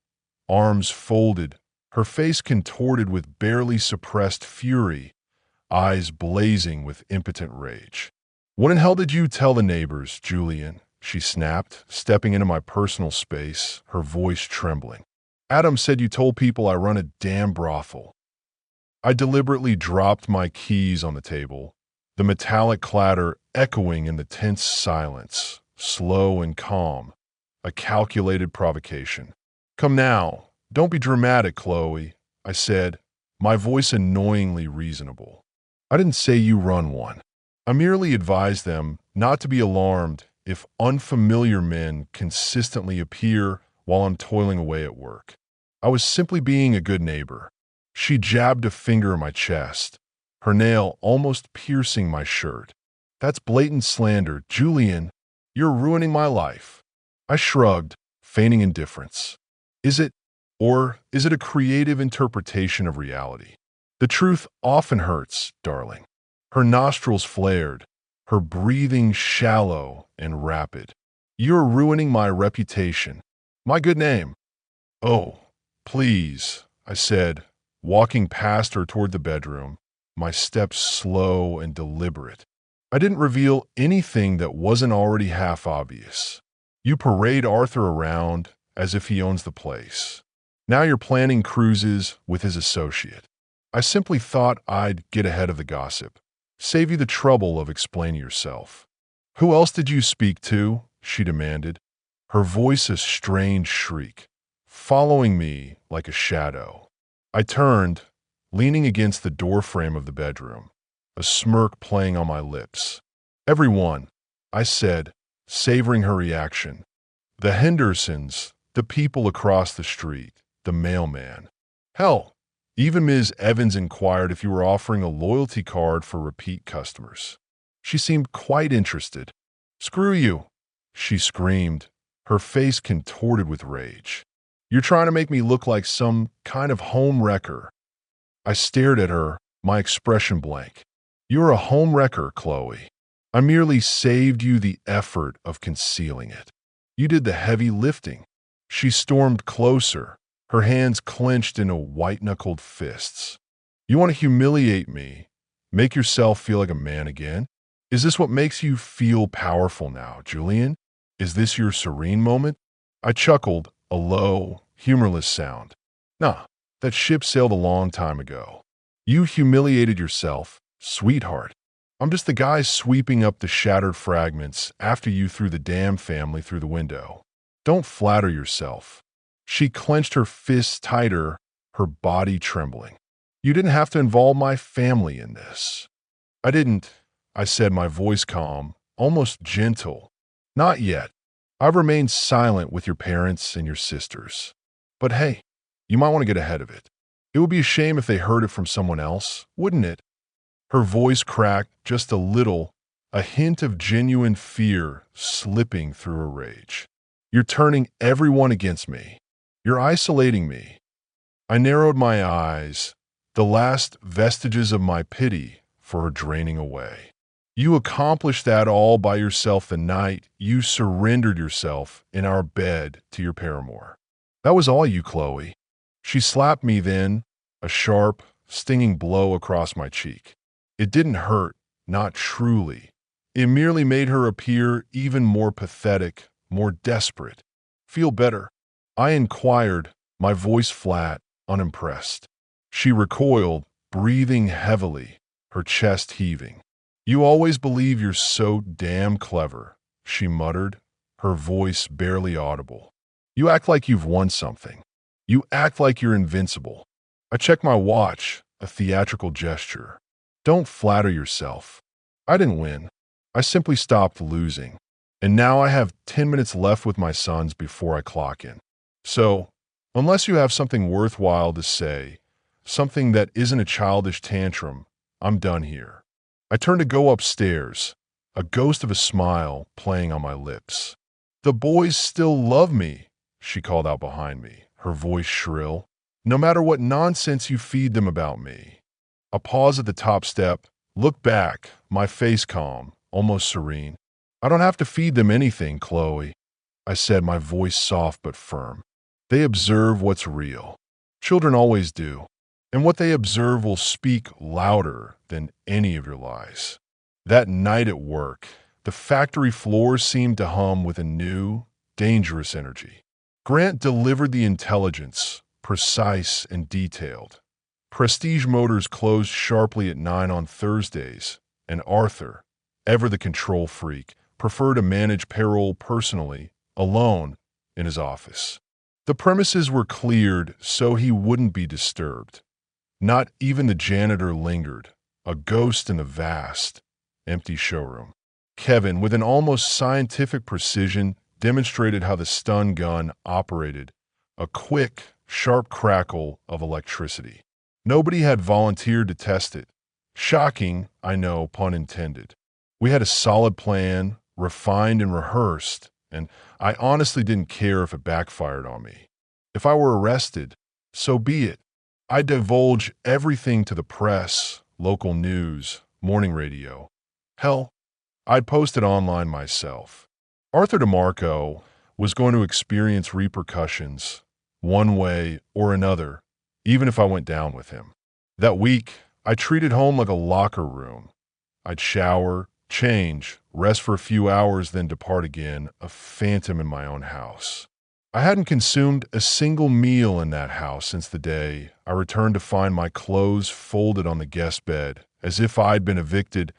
arms folded, her face contorted with barely suppressed fury, eyes blazing with impotent rage. "When in hell did you tell the neighbors, Julian?" she snapped, stepping into my personal space, her voice trembling. "Adam said you told people I run a damn brothel." I deliberately dropped my keys on the table, the metallic clatter echoing in the tense silence, slow and calm, a calculated provocation. "Come now, don't be dramatic, Chloe," I said, my voice annoyingly reasonable. "I didn't say you run one. I merely advised them not to be alarmed if unfamiliar men consistently appear while I'm toiling away at work. I was simply being a good neighbor." She jabbed a finger in my chest, her nail almost piercing my shirt. "That's blatant slander, Julian. You're ruining my life." I shrugged, feigning indifference. Is it a creative interpretation of reality? The truth often hurts, darling. Her nostrils flared, her breathing shallow and rapid. "You're ruining my reputation, my good name." "Oh, please," I said, walking past her toward the bedroom, my steps slow and deliberate. I didn't reveal anything that wasn't already half obvious. You parade Arthur around as if he owns the place. Now you're planning cruises with his associate. I simply thought I'd get ahead of the gossip, save you the trouble of explaining yourself. "Who else did you speak to?" she demanded, her voice a strange shriek, following me like a shadow. I turned, leaning against the doorframe of the bedroom, a smirk playing on my lips. Everyone, I said, savoring her reaction. The Hendersons, the people across the street, the mailman. Hell, even Ms. Evans inquired if you were offering a loyalty card for repeat customers. She seemed quite interested. Screw you, she screamed, her face contorted with rage. You're trying to make me look like some kind of home wrecker. I stared at her, my expression blank. You're a home wrecker, Chloe. I merely saved you the effort of concealing it. You did the heavy lifting. She stormed closer, her hands clenched into white-knuckled fists. You want to humiliate me? Make yourself feel like a man again? Is this what makes you feel powerful now, Julian? Is this your serene moment? I chuckled, a low, humorless sound. Nah, that ship sailed a long time ago. You humiliated yourself, sweetheart. I'm just the guy sweeping up the shattered fragments after you threw the damn family through the window. Don't flatter yourself. She clenched her fists tighter, her body trembling. You didn't have to involve my family in this. I didn't, I said, my voice calm, almost gentle. Not yet. I've remained silent with your parents and your sisters. But hey, you might want to get ahead of it. It would be a shame if they heard it from someone else, wouldn't it? Her voice cracked just a little, a hint of genuine fear slipping through her rage. You're turning everyone against me. You're isolating me. I narrowed my eyes, the last vestiges of my pity for her draining away. You accomplished that all by yourself the night you surrendered yourself in our bed to your paramour. That was all you, Chloe. She slapped me then, a sharp, stinging blow across my cheek. It didn't hurt, not truly. It merely made her appear even more pathetic, more desperate. Feel better? I inquired, my voice flat, unimpressed. She recoiled, breathing heavily, her chest heaving. You always believe you're so damn clever, she muttered, her voice barely audible. You act like you've won something. You act like you're invincible. I checked my watch, a theatrical gesture. Don't flatter yourself. I didn't win. I simply stopped losing. And now I have 10 minutes left with my sons before I clock in. So, unless you have something worthwhile to say, something that isn't a childish tantrum, I'm done here. I turned to go upstairs, a ghost of a smile playing on my lips. The boys still love me, she called out behind me, her voice shrill. No matter what nonsense you feed them about me. A pause at the top step, look back, my face calm, almost serene. I don't have to feed them anything, Chloe, I said, my voice soft but firm. They observe what's real. Children always do. And what they observe will speak louder than any of your lies. That night at work, the factory floor seemed to hum with a new, dangerous energy. Grant delivered the intelligence, precise and detailed. Prestige Motors closed sharply at 9 on Thursdays, and Arthur, ever the control freak, preferred to manage payroll personally, alone, in his office. The premises were cleared so he wouldn't be disturbed. Not even the janitor lingered, a ghost in the vast, empty showroom. Kevin, with an almost scientific precision, demonstrated how the stun gun operated, a quick, sharp crackle of electricity. Nobody had volunteered to test it. Shocking, I know, pun intended. We had a solid plan, refined and rehearsed, and I honestly didn't care if it backfired on me. If I were arrested, so be it. I'd divulge everything to the press, local news, morning radio. Hell, I'd post it online myself. Arthur DeMarco was going to experience repercussions, one way or another, even if I went down with him. That week, I treated home like a locker room. I'd shower, change, rest for a few hours, then depart again, a phantom in my own house. I hadn't consumed a single meal in that house since the day I returned to find my clothes folded on the guest bed, as if I'd been evicted,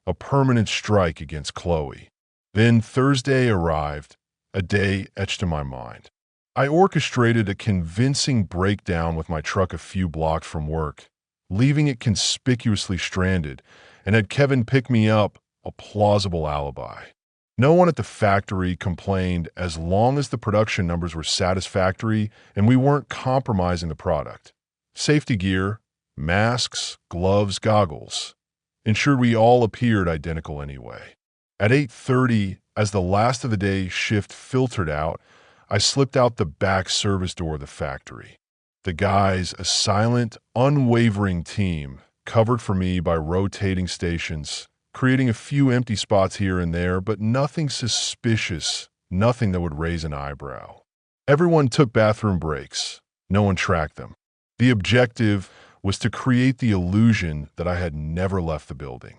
a permanent strike against Chloe. Then Thursday arrived, a day etched in my mind. I orchestrated a convincing breakdown with my truck a few blocks from work, leaving it conspicuously stranded, and had Kevin pick me up a plausible alibi. No one at the factory complained as long as the production numbers were satisfactory and we weren't compromising the product. Safety gear, masks, gloves, goggles ensured we all appeared identical anyway. At 8:30, as the last of the day shift filtered out, I slipped out the back service door of the factory. The guys, a silent, unwavering team, covered for me by rotating stations, creating a few empty spots here and there, but nothing suspicious, nothing that would raise an eyebrow. Everyone took bathroom breaks. No one tracked them. The objective was to create the illusion that I had never left the building.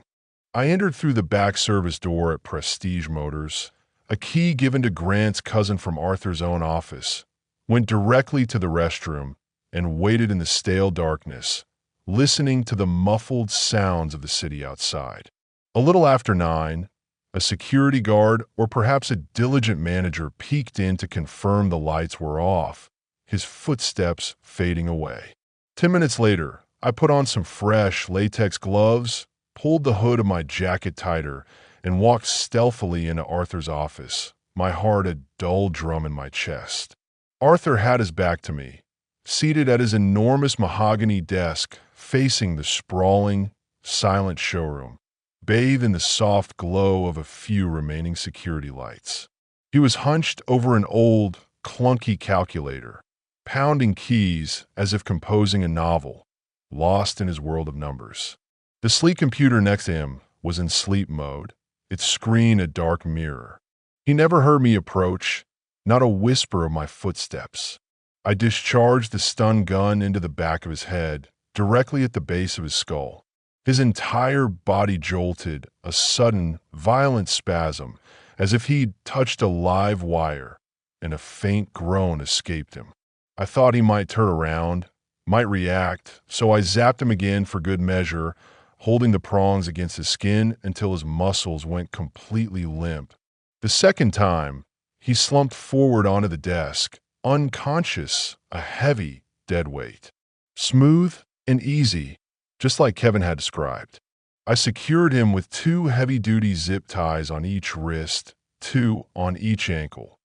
I entered through the back service door at Prestige Motors, a key given to Grant's cousin from Arthur's own office, went directly to the restroom, and waited in the stale darkness, listening to the muffled sounds of the city outside. A little after 9, a security guard or perhaps a diligent manager peeked in to confirm the lights were off, his footsteps fading away. 10 minutes later, I put on some fresh latex gloves, pulled the hood of my jacket tighter, and walked stealthily into Arthur's office, my heart a dull drum in my chest. Arthur had his back to me, seated at his enormous mahogany desk, facing the sprawling, silent showroom, bathed in the soft glow of a few remaining security lights. He was hunched over an old, clunky calculator, pounding keys as if composing a novel, lost in his world of numbers. The sleek computer next to him was in sleep mode, its screen a dark mirror. He never heard me approach, not a whisper of my footsteps. I discharged the stun gun into the back of his head, directly at the base of his skull. His entire body jolted, a sudden, violent spasm, as if he'd touched a live wire, and a faint groan escaped him. I thought he might turn around, might react, so I zapped him again for good measure, holding the prongs against his skin until his muscles went completely limp. The second time, he slumped forward onto the desk, unconscious, a heavy, dead weight. Smooth and easy, just like Kevin had described. I secured him with 2 heavy-duty zip ties on each wrist, 2 on each ankle.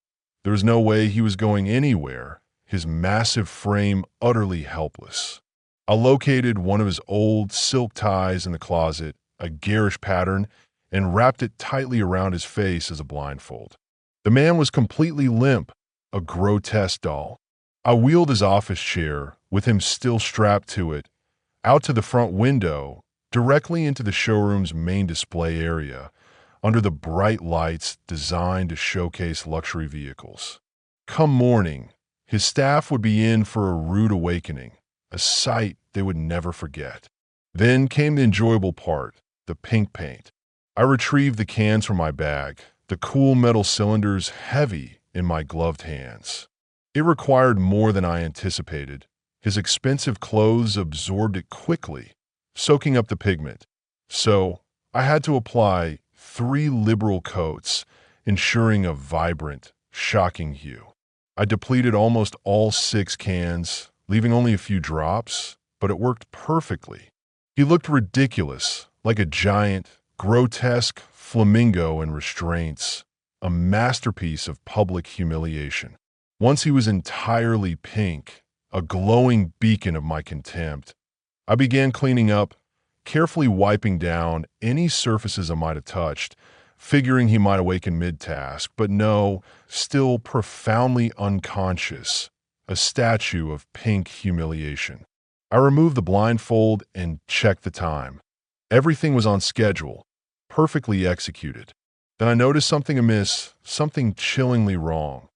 There was no way he was going anywhere, his massive frame utterly helpless. I located one of his old silk ties in the closet, a garish pattern, and wrapped it tightly around his face as a blindfold. The man was completely limp, a grotesque doll. I wheeled his office chair, with him still strapped to it, out to the front window, directly into the showroom's main display area, under the bright lights designed to showcase luxury vehicles. Come morning, his staff would be in for a rude awakening, a sight they would never forget. Then came the enjoyable part, the pink paint. I retrieved the cans from my bag, the cool metal cylinders heavy in my gloved hands. It required more than I anticipated. His expensive clothes absorbed it quickly, soaking up the pigment. So I had to apply 3 liberal coats, ensuring a vibrant, shocking hue. I depleted almost all 6 cans, leaving only a few drops, but it worked perfectly. He looked ridiculous, like a giant, grotesque flamingo in restraints, a masterpiece of public humiliation. Once he was entirely pink, a glowing beacon of my contempt, I began cleaning up, carefully wiping down any surfaces I might have touched, figuring he might awaken mid-task, but no, still profoundly unconscious, a statue of pink humiliation. I removed the blindfold and checked the time. Everything was on schedule, perfectly executed. Then I noticed something amiss, something chillingly wrong.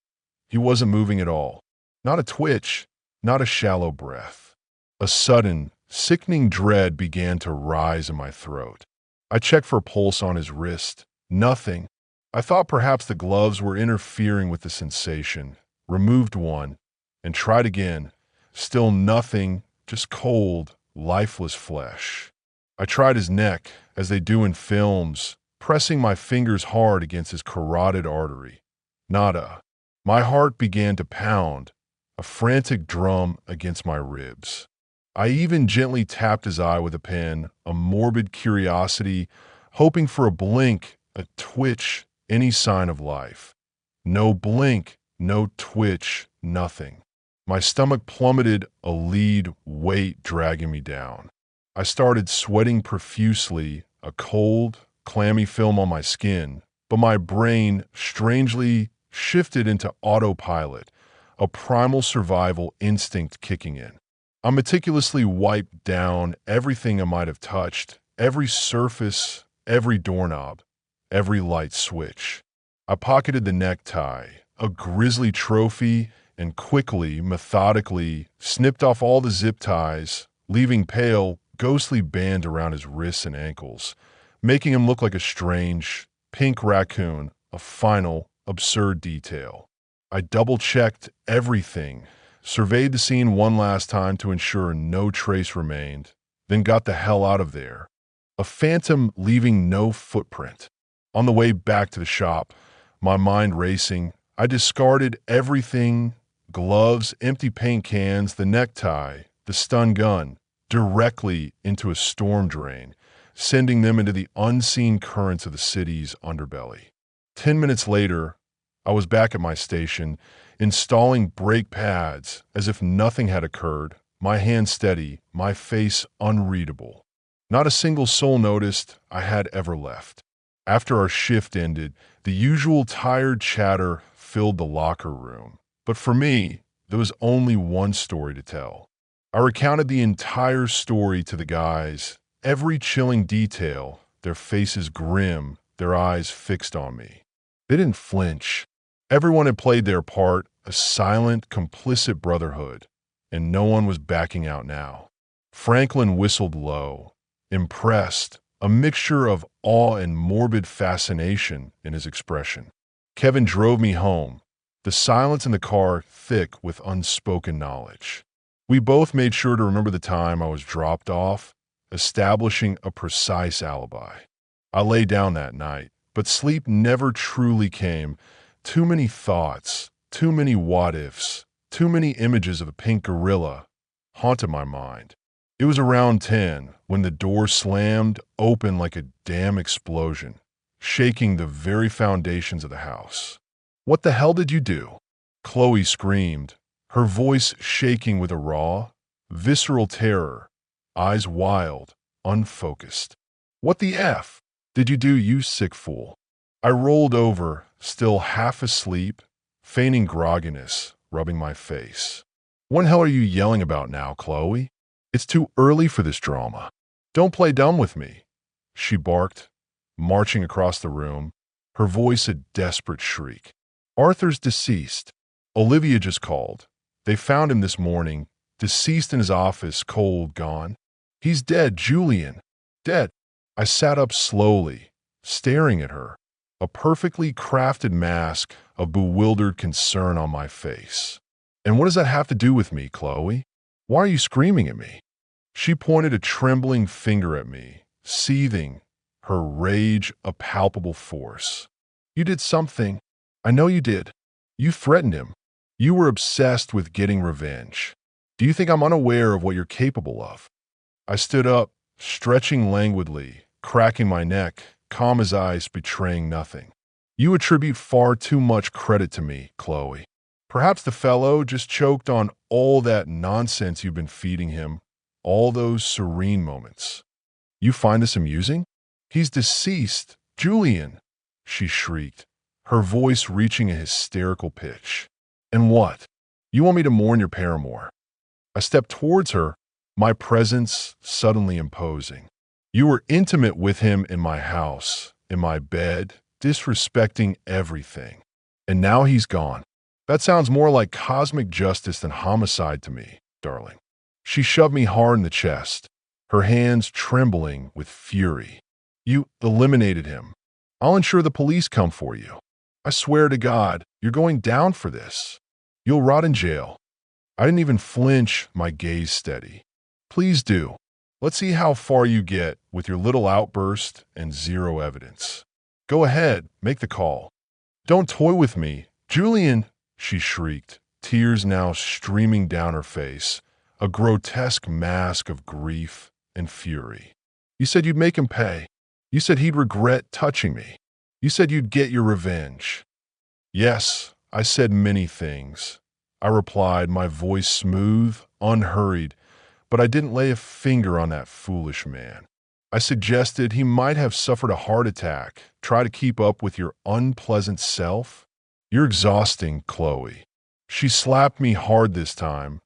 He wasn't moving at all. Not a twitch, not a shallow breath. A sudden, sickening dread began to rise in my throat. I checked for a pulse on his wrist. Nothing. I thought perhaps the gloves were interfering with the sensation. Removed one, and tried again. Still nothing, just cold, lifeless flesh. I tried his neck, as they do in films, pressing my fingers hard against his carotid artery. Nada. My heart began to pound, a frantic drum against my ribs. I even gently tapped his eye with a pen, a morbid curiosity, hoping for a blink, a twitch, any sign of life. No blink, no twitch, nothing. My stomach plummeted, a lead weight dragging me down. I started sweating profusely, a cold, clammy film on my skin, but my brain strangely shifted into autopilot, a primal survival instinct kicking in. I meticulously wiped down everything I might have touched, every surface, every doorknob, every light switch. I pocketed the necktie, a grisly trophy, and quickly, methodically, snipped off all the zip ties, leaving pale, ghostly band around his wrists and ankles, making him look like a strange, pink raccoon, a final, absurd detail. I double-checked everything, surveyed the scene one last time to ensure no trace remained, then got the hell out of there. A phantom leaving no footprint. On the way back to the shop, my mind racing, I discarded everything: gloves, empty paint cans, the necktie, the stun gun, directly into a storm drain, sending them into the unseen currents of the city's underbelly. 10 minutes later, I was back at my station, installing brake pads as if nothing had occurred, my hand steady, my face unreadable. Not a single soul noticed I had ever left. After our shift ended, the usual tired chatter filled the locker room. But for me, there was only one story to tell. I recounted the entire story to the guys, every chilling detail, their faces grim, their eyes fixed on me. They didn't flinch. Everyone had played their part, a silent, complicit brotherhood, and no one was backing out now. Franklin whistled low, impressed, a mixture of awe and morbid fascination in his expression. Kevin drove me home, the silence in the car thick with unspoken knowledge. We both made sure to remember the time I was dropped off, establishing a precise alibi. I lay down that night, but sleep never truly came. Too many thoughts, too many what-ifs, too many images of a pink gorilla haunted my mind. It was around 10 when the door slammed open like a damn explosion, shaking the very foundations of the house. "What the hell did you do?" Chloe screamed, her voice shaking with a raw, visceral terror, eyes wild, unfocused. "What the F did you do, you sick fool?" I rolled over, still half asleep, feigning grogginess, rubbing my face. "What the hell are you yelling about now, Chloe? It's too early for this drama. Don't play dumb with me," she barked, marching across the room, her voice a desperate shriek. "Arthur's deceased. Olivia just called. They found him this morning, deceased in his office, cold, gone. He's dead, Julian. Dead." I sat up slowly, staring at her, a perfectly crafted mask of bewildered concern on my face. "And what does that have to do with me, Chloe? Why are you screaming at me?" She pointed a trembling finger at me, seething, her rage a palpable force. "You did something. I know you did. You threatened him. You were obsessed with getting revenge. Do you think I'm unaware of what you're capable of?" I stood up, stretching languidly, cracking my neck, calm as ice, betraying nothing. "You attribute far too much credit to me, Chloe. Perhaps the fellow just choked on all that nonsense you've been feeding him, all those serene moments. You find this amusing? He's deceased, Julian," she shrieked, her voice reaching a hysterical pitch. "And what? You want me to mourn your paramour?" I stepped towards her, my presence suddenly imposing. "You were intimate with him in my house, in my bed, disrespecting everything. And now he's gone. That sounds more like cosmic justice than homicide to me, darling." She shoved me hard in the chest, her hands trembling with fury. "You eliminated him. I'll ensure the police come for you. I swear to God, you're going down for this. You'll rot in jail." I didn't even flinch, my gaze steady. "Please do. Let's see how far you get with your little outburst and zero evidence. Go ahead, make the call." "Don't toy with me, Julian," she shrieked, tears now streaming down her face, a grotesque mask of grief and fury. "You said you'd make him pay. You said he'd regret touching me. You said you'd get your revenge. Yes, I said many things. I replied, my voice smooth, unhurried, but I didn't lay a finger on that foolish man. I suggested he might have suffered a heart attack. Try to keep up with your unpleasant self? You're exhausting, Chloe. She slapped me hard this time,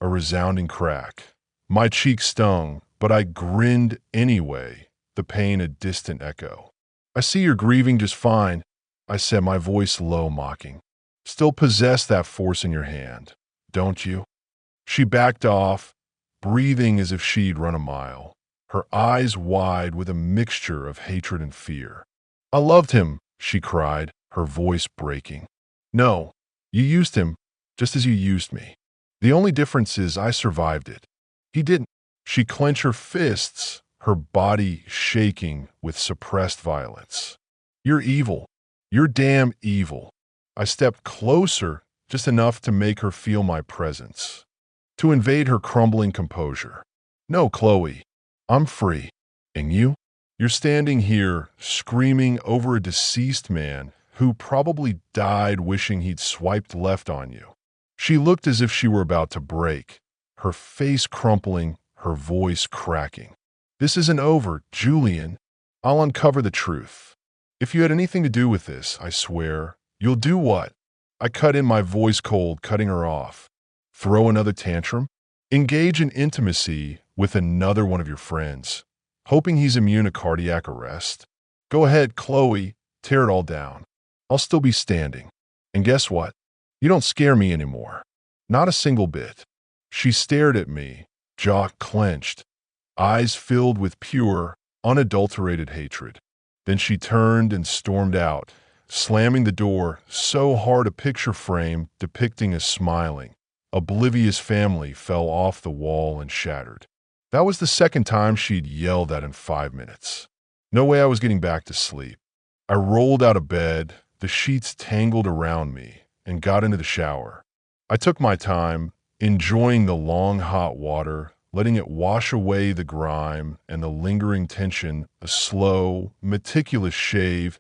a resounding crack. My cheek stung, but I grinned anyway, the pain a distant echo. I see you're grieving just fine, I said, my voice low, mocking. Still possess that force in your hand, don't you? She backed off, breathing as if she'd run a mile, her eyes wide with a mixture of hatred and fear. I loved him, she cried, her voice breaking. No, you used him just as you used me. The only difference is I survived it. He didn't. She clenched her fists, her body shaking with suppressed violence. You're evil. You're damn evil. I stepped closer, just enough to make her feel my presence, to invade her crumbling composure. No, Chloe, I'm free. And you? You're standing here, screaming over a deceased man who probably died wishing he'd swiped left on you. She looked as if she were about to break, her face crumpling, her voice cracking. This isn't over, Julian. I'll uncover the truth. If you had anything to do with this, I swear, you'll do what? I cut in, my voice cold, cutting her off. Throw another tantrum? Engage in intimacy with another one of your friends, hoping he's immune to cardiac arrest? Go ahead, Chloe, tear it all down. I'll still be standing. And guess what? You don't scare me anymore. Not a single bit. She stared at me, jaw clenched, eyes filled with pure, unadulterated hatred. Then she turned and stormed out, slamming the door so hard a picture frame depicting a smiling, oblivious family fell off the wall and shattered. That was the second time she'd yelled that in 5 minutes. No way I was getting back to sleep. I rolled out of bed, the sheets tangled around me, and got into the shower. I took my time, enjoying the long hot water, letting it wash away the grime and the lingering tension, a slow, meticulous shave,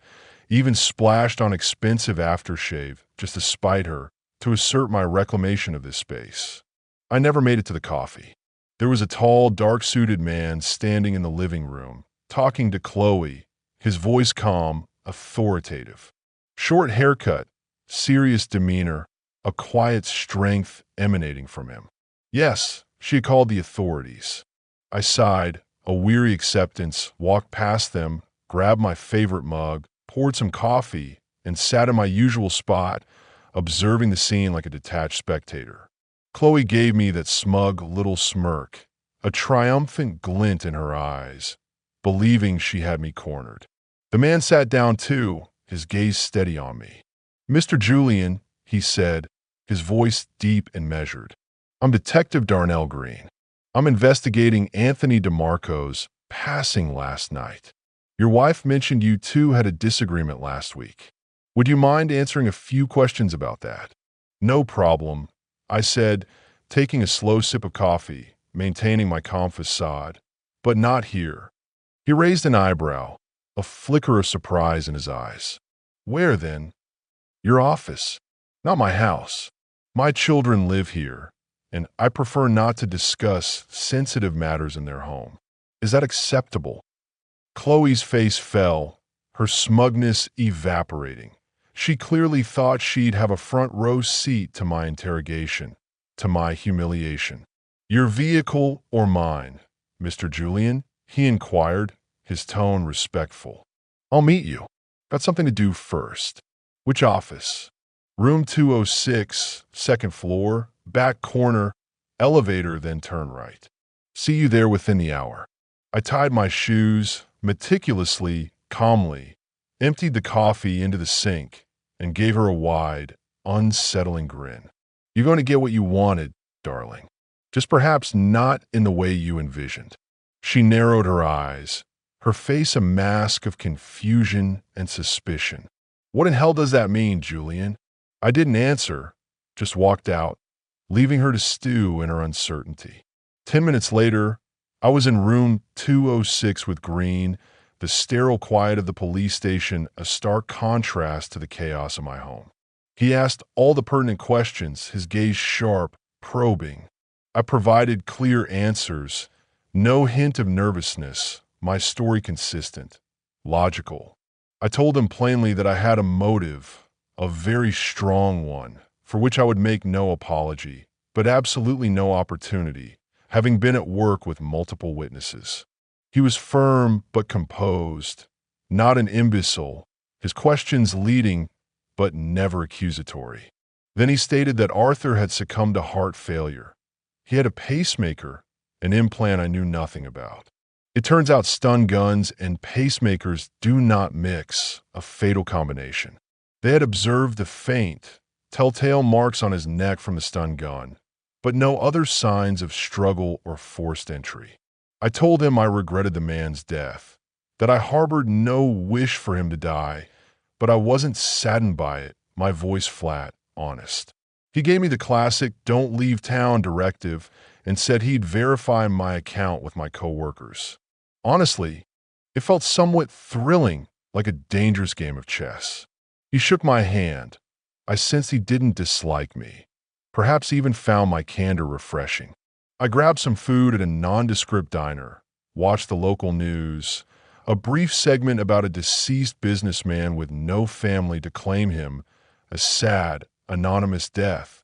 even splashed on expensive aftershave, just to spite her, to assert my reclamation of this space. I never made it to the coffee. There was a tall, dark-suited man standing in the living room, talking to Chloe, his voice calm, authoritative. Short haircut, serious demeanor, a quiet strength emanating from him. Yes, she had called the authorities. I sighed, a weary acceptance, walked past them, grabbed my favorite mug, poured some coffee, and sat in my usual spot, observing the scene like a detached spectator. Chloe gave me that smug little smirk, a triumphant glint in her eyes, believing she had me cornered. The man sat down too, his gaze steady on me. Mr. Julian, he said, his voice deep and measured. I'm Detective Darnell Green. I'm investigating Anthony DeMarco's passing last night. Your wife mentioned you two had a disagreement last week. Would you mind answering a few questions about that? No problem, I said, taking a slow sip of coffee, maintaining my calm facade. But not here. He raised an eyebrow, a flicker of surprise in his eyes. Where then? Your office. Not my house. My children live here, and I prefer not to discuss sensitive matters in their home. Is that acceptable? Chloe's face fell, her smugness evaporating. She clearly thought she'd have a front row seat to my interrogation, to my humiliation. Your vehicle or mine, Mr. Julian? He inquired, his tone respectful. I'll meet you. Got something to do first. Which office? Room 206, second floor, back corner, elevator, then turn right. See you there within the hour. I tied my shoes, meticulously, calmly, emptied the coffee into the sink, and gave her a wide, unsettling grin. You're going to get what you wanted, darling. Just perhaps not in the way you envisioned. She narrowed her eyes, her face a mask of confusion and suspicion. What in hell does that mean, Julian? I didn't answer, just walked out, leaving her to stew in her uncertainty. 10 minutes later, I was in room 206 with Green, the sterile quiet of the police station a stark contrast to the chaos of my home. He asked all the pertinent questions, his gaze sharp, probing. I provided clear answers, no hint of nervousness, my story consistent, logical. I told him plainly that I had a motive, a very strong one, for which I would make no apology, but absolutely no opportunity, having been at work with multiple witnesses. He was firm but composed, not an imbecile, his questions leading but never accusatory. Then he stated that Arthur had succumbed to heart failure. He had a pacemaker, an implant I knew nothing about. It turns out stun guns and pacemakers do not mix, a fatal combination. They had observed the faint, telltale marks on his neck from the stun gun, but no other signs of struggle or forced entry. I told him I regretted the man's death, that I harbored no wish for him to die, but I wasn't saddened by it, my voice flat, honest. He gave me the classic "don't leave town" directive and said he'd verify my account with my coworkers. Honestly, it felt somewhat thrilling, like a dangerous game of chess. He shook my hand. I sensed he didn't dislike me, perhaps even found my candor refreshing. I grabbed some food at a nondescript diner, watched the local news, a brief segment about a deceased businessman with no family to claim him, a sad, anonymous death.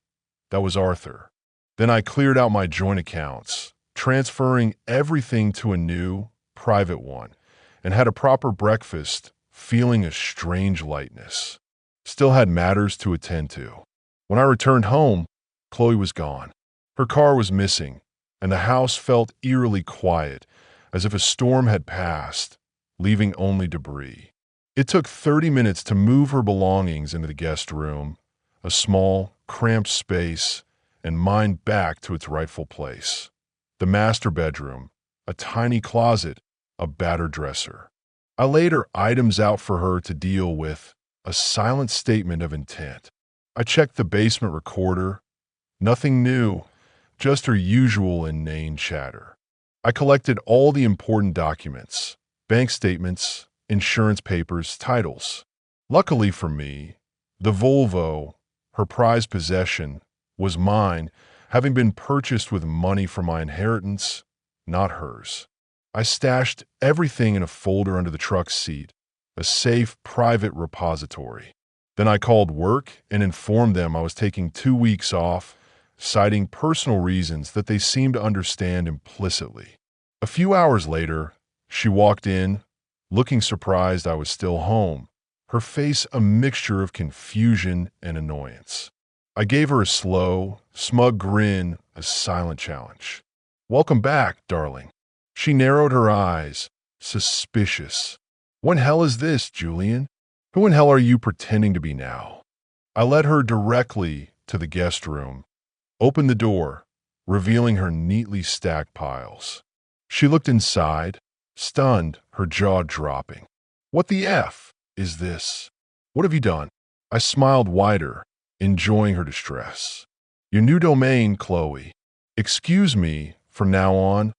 That was Arthur. Then I cleared out my joint accounts, transferring everything to a new, private one, and had a proper breakfast, feeling a strange lightness. Still had matters to attend to. When I returned home, Chloe was gone. Her car was missing, and the house felt eerily quiet, as if a storm had passed, leaving only debris. It took 30 minutes to move her belongings into the guest room, a small, cramped space, and mine back to its rightful place. The master bedroom, a tiny closet, a battered dresser. I laid her items out for her to deal with, a silent statement of intent. I checked the basement recorder. Nothing new, just her usual inane chatter. I collected all the important documents, bank statements, insurance papers, titles. Luckily for me, the Volvo, her prized possession, was mine, having been purchased with money from my inheritance, not hers. I stashed everything in a folder under the truck's seat, a safe, private repository. Then I called work and informed them I was taking 2 weeks off, citing personal reasons that they seemed to understand implicitly. A few hours later, she walked in, looking surprised I was still home, her face a mixture of confusion and annoyance. I gave her a slow, smug grin, a silent challenge. "Welcome back, darling." She narrowed her eyes, suspicious. "When hell is this, Julian? Who in hell are you pretending to be now?" I led her directly to the guest room, opened the door, revealing her neatly stacked piles. She looked inside, stunned, her jaw dropping. "What the F is this? What have you done?" I smiled wider, enjoying her distress. "Your new domain, Chloe. Excuse me, from now on,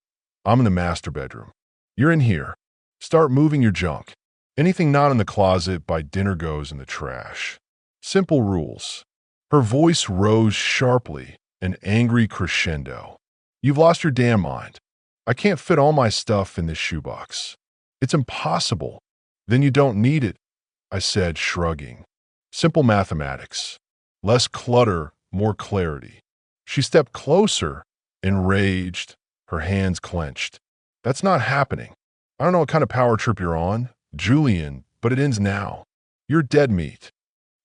I'm in the master bedroom. You're in here. Start moving your junk. Anything not in the closet by dinner goes in the trash. Simple rules." Her voice rose sharply, an angry crescendo. "You've lost your damn mind. I can't fit all my stuff in this shoebox. It's impossible." "Then you don't need it," I said, shrugging. "Simple mathematics. Less clutter, more clarity." She stepped closer, enraged, her hands clenched. "That's not happening. I don't know what kind of power trip you're on, Julian, but it ends now. You're dead meat."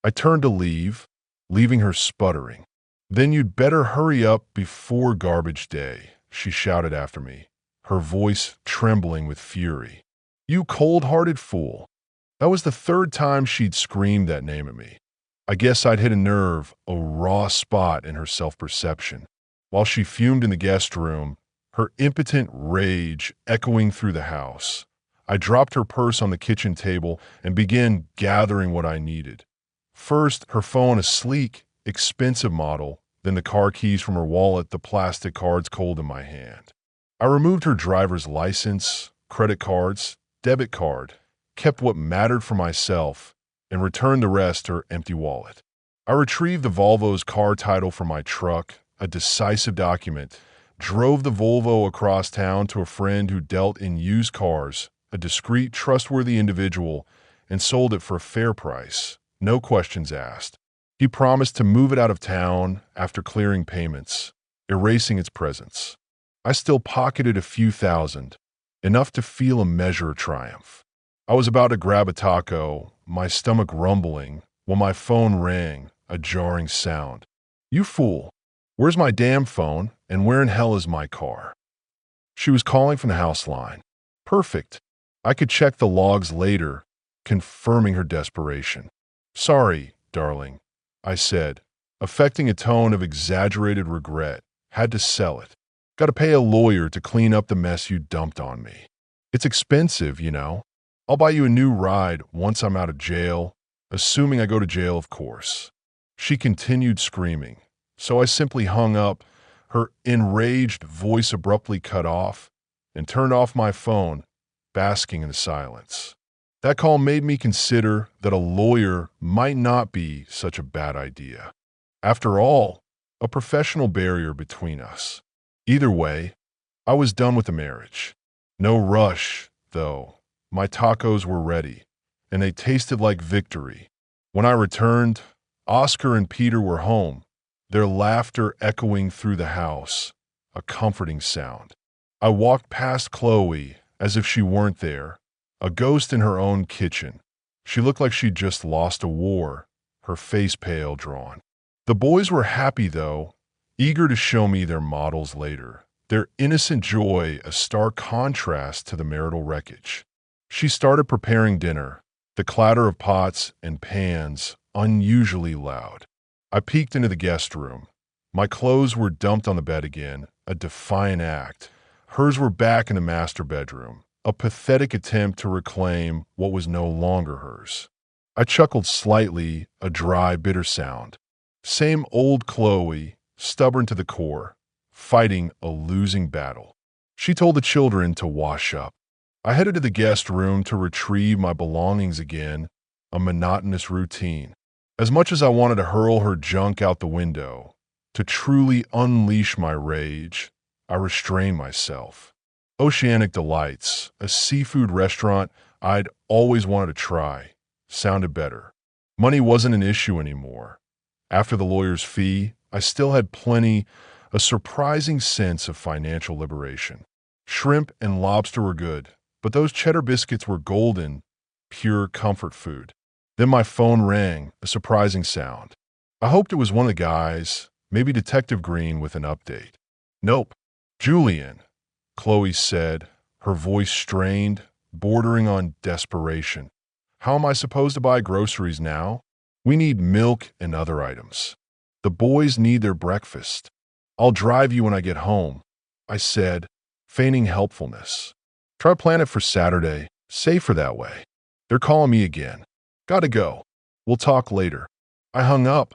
I turned to leave, leaving her sputtering. "Then you'd better hurry up before garbage day," she shouted after me, her voice trembling with fury. "You cold-hearted fool." That was the third time she'd screamed that name at me. I guess I'd hit a nerve, a raw spot in her self-perception. While she fumed in the guest room, her impotent rage echoing through the house, I dropped her purse on the kitchen table and began gathering what I needed. First, her phone, a sleek, expensive model, then the car keys from her wallet, the plastic cards cold in my hand. I removed her driver's license, credit cards, debit card, kept what mattered for myself, and returned the rest to her empty wallet. I retrieved the Volvo's car title from my truck, a decisive document, drove the Volvo across town to a friend who dealt in used cars, a discreet, trustworthy individual, and sold it for a fair price, no questions asked. He promised to move it out of town after clearing payments, erasing its presence. I still pocketed a few thousand, enough to feel a measure of triumph. I was about to grab a taco, my stomach rumbling, when my phone rang, a jarring sound. "You fool! Where's my damn phone, and where in hell is my car?" She was calling from the house line. Perfect. I could check the logs later, confirming her desperation. "Sorry, darling," I said, affecting a tone of exaggerated regret. "Had to sell it. Got to pay a lawyer to clean up the mess you dumped on me. It's expensive, you know. I'll buy you a new ride once I'm out of jail, assuming I go to jail, of course." She continued screaming, so I simply hung up, her enraged voice abruptly cut off, and turned off my phone, basking in the silence. That call made me consider that a lawyer might not be such a bad idea. After all, a professional barrier between us. Either way, I was done with the marriage. No rush, though. My tacos were ready, and they tasted like victory. When I returned, Oscar and Peter were home, their laughter echoing through the house, a comforting sound. I walked past Chloe as if she weren't there, a ghost in her own kitchen. She looked like she'd just lost a war, her face pale, drawn. The boys were happy, though, eager to show me their models later, their innocent joy a stark contrast to the marital wreckage. She started preparing dinner, the clatter of pots and pans unusually loud. I peeked into the guest room. My clothes were dumped on the bed again, a defiant act. Hers were back in the master bedroom, a pathetic attempt to reclaim what was no longer hers. I chuckled slightly, a dry, bitter sound. Same old Chloe, stubborn to the core, fighting a losing battle. She told the children to wash up. I headed to the guest room to retrieve my belongings again, a monotonous routine. As much as I wanted to hurl her junk out the window, to truly unleash my rage, I restrained myself. Oceanic Delights, a seafood restaurant I'd always wanted to try, sounded better. Money wasn't an issue anymore. After the lawyer's fee, I still had a surprising sense of financial liberation. Shrimp and lobster were good, but those cheddar biscuits were golden, pure comfort food. Then my phone rang, a surprising sound. I hoped it was one of the guys, maybe Detective Green, with an update. "Nope. Julian," Chloe said, her voice strained, bordering on desperation. "How am I supposed to buy groceries now? We need milk and other items. The boys need their breakfast. I'll drive you when I get home," I said, feigning helpfulness. "Try to plan it for Saturday. Safer that way." They're calling me again. Gotta go. We'll talk later. I hung up,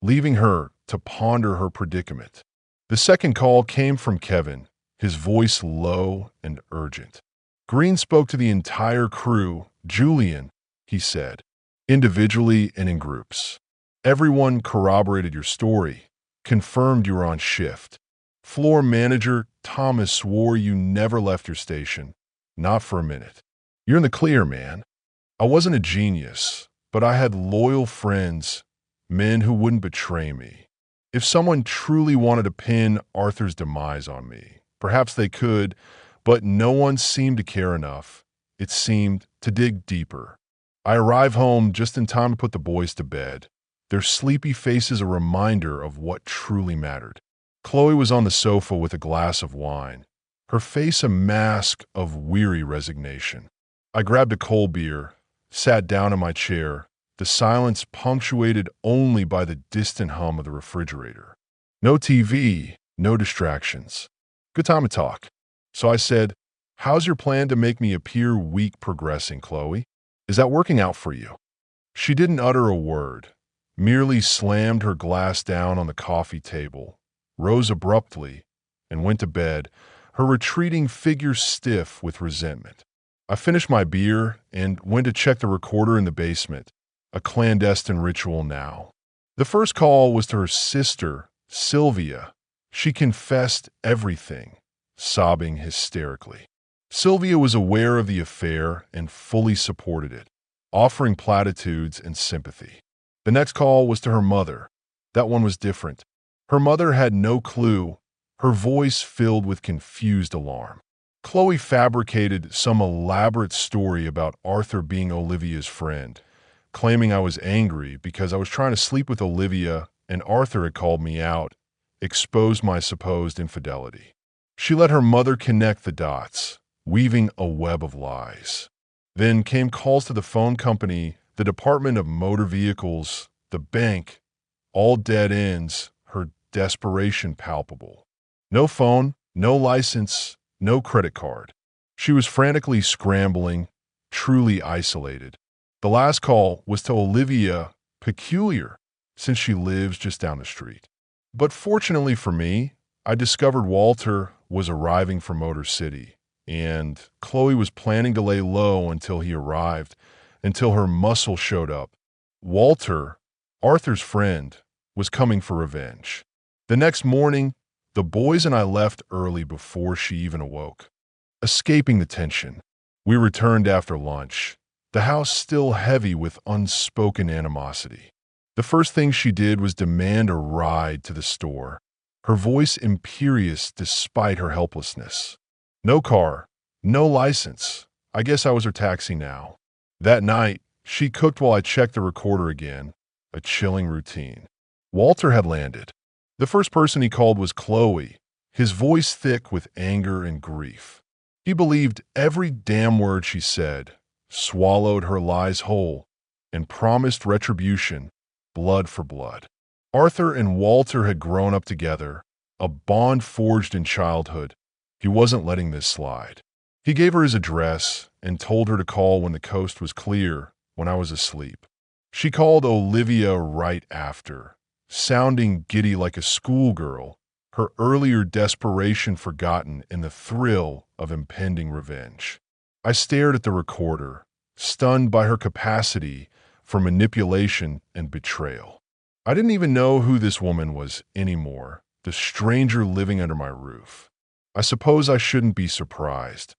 leaving her to ponder her predicament. The second call came from Kevin, his voice low and urgent. Green spoke to the entire crew. "Julian," he said, individually and in groups. "Everyone corroborated your story, confirmed you were on shift. Floor manager Thomas swore you never left your station, not for a minute. You're in the clear, man. I wasn't a genius, but I had loyal friends, men who wouldn't betray me. If someone truly wanted to pin Arthur's demise on me, perhaps they could, but no one seemed to care enough. It seemed to dig deeper." I arrived home just in time to put the boys to bed, their sleepy faces a reminder of what truly mattered. Chloe was on the sofa with a glass of wine, her face a mask of weary resignation. I grabbed a cold beer, sat down in my chair, the silence punctuated only by the distant hum of the refrigerator. No TV, no distractions. Good time to talk. So I said, "How's your plan to make me appear weak progressing, Chloe? Is that working out for you?" She didn't utter a word, merely slammed her glass down on the coffee table, rose abruptly, and went to bed, her retreating figure stiff with resentment. I finished my beer and went to check the recorder in the basement, a clandestine ritual now. The first call was to her sister, Sylvia. She confessed everything, sobbing hysterically. Sylvia was aware of the affair and fully supported it, offering platitudes and sympathy. The next call was to her mother. That one was different. Her mother had no clue, her voice filled with confused alarm. Chloe fabricated some elaborate story about Arthur being Olivia's friend, claiming I was angry because I was trying to sleep with Olivia and Arthur had called me out, exposed my supposed infidelity. She let her mother connect the dots, weaving a web of lies. Then came calls to the phone company, the Department of Motor Vehicles, the bank, all dead ends, her desperation palpable. No phone, no license, no credit card. She was frantically scrambling, truly isolated. The last call was to Olivia, peculiar, since she lives just down the street. But fortunately for me, I discovered Walter was arriving from Motor City, and Chloe was planning to lay low until he arrived, until her muscle showed up. Walter, Arthur's friend, was coming for revenge. The next morning, the boys and I left early before she even awoke. Escaping the tension, we returned after lunch, the house still heavy with unspoken animosity. The first thing she did was demand a ride to the store, her voice imperious despite her helplessness. No car, no license. I guess I was her taxi now. That night, she cooked while I checked the recorder again, a chilling routine. Walter had landed. The first person he called was Chloe, his voice thick with anger and grief. He believed every damn word she said, swallowed her lies whole, and promised retribution, blood for blood. Arthur and Walter had grown up together, a bond forged in childhood. He wasn't letting this slide. He gave her his address and told her to call when the coast was clear, when I was asleep. She called Olivia right after, sounding giddy like a schoolgirl, her earlier desperation forgotten in the thrill of impending revenge. I stared at the recorder, stunned by her capacity for manipulation and betrayal. I didn't even know who this woman was anymore, the stranger living under my roof. I suppose I shouldn't be surprised.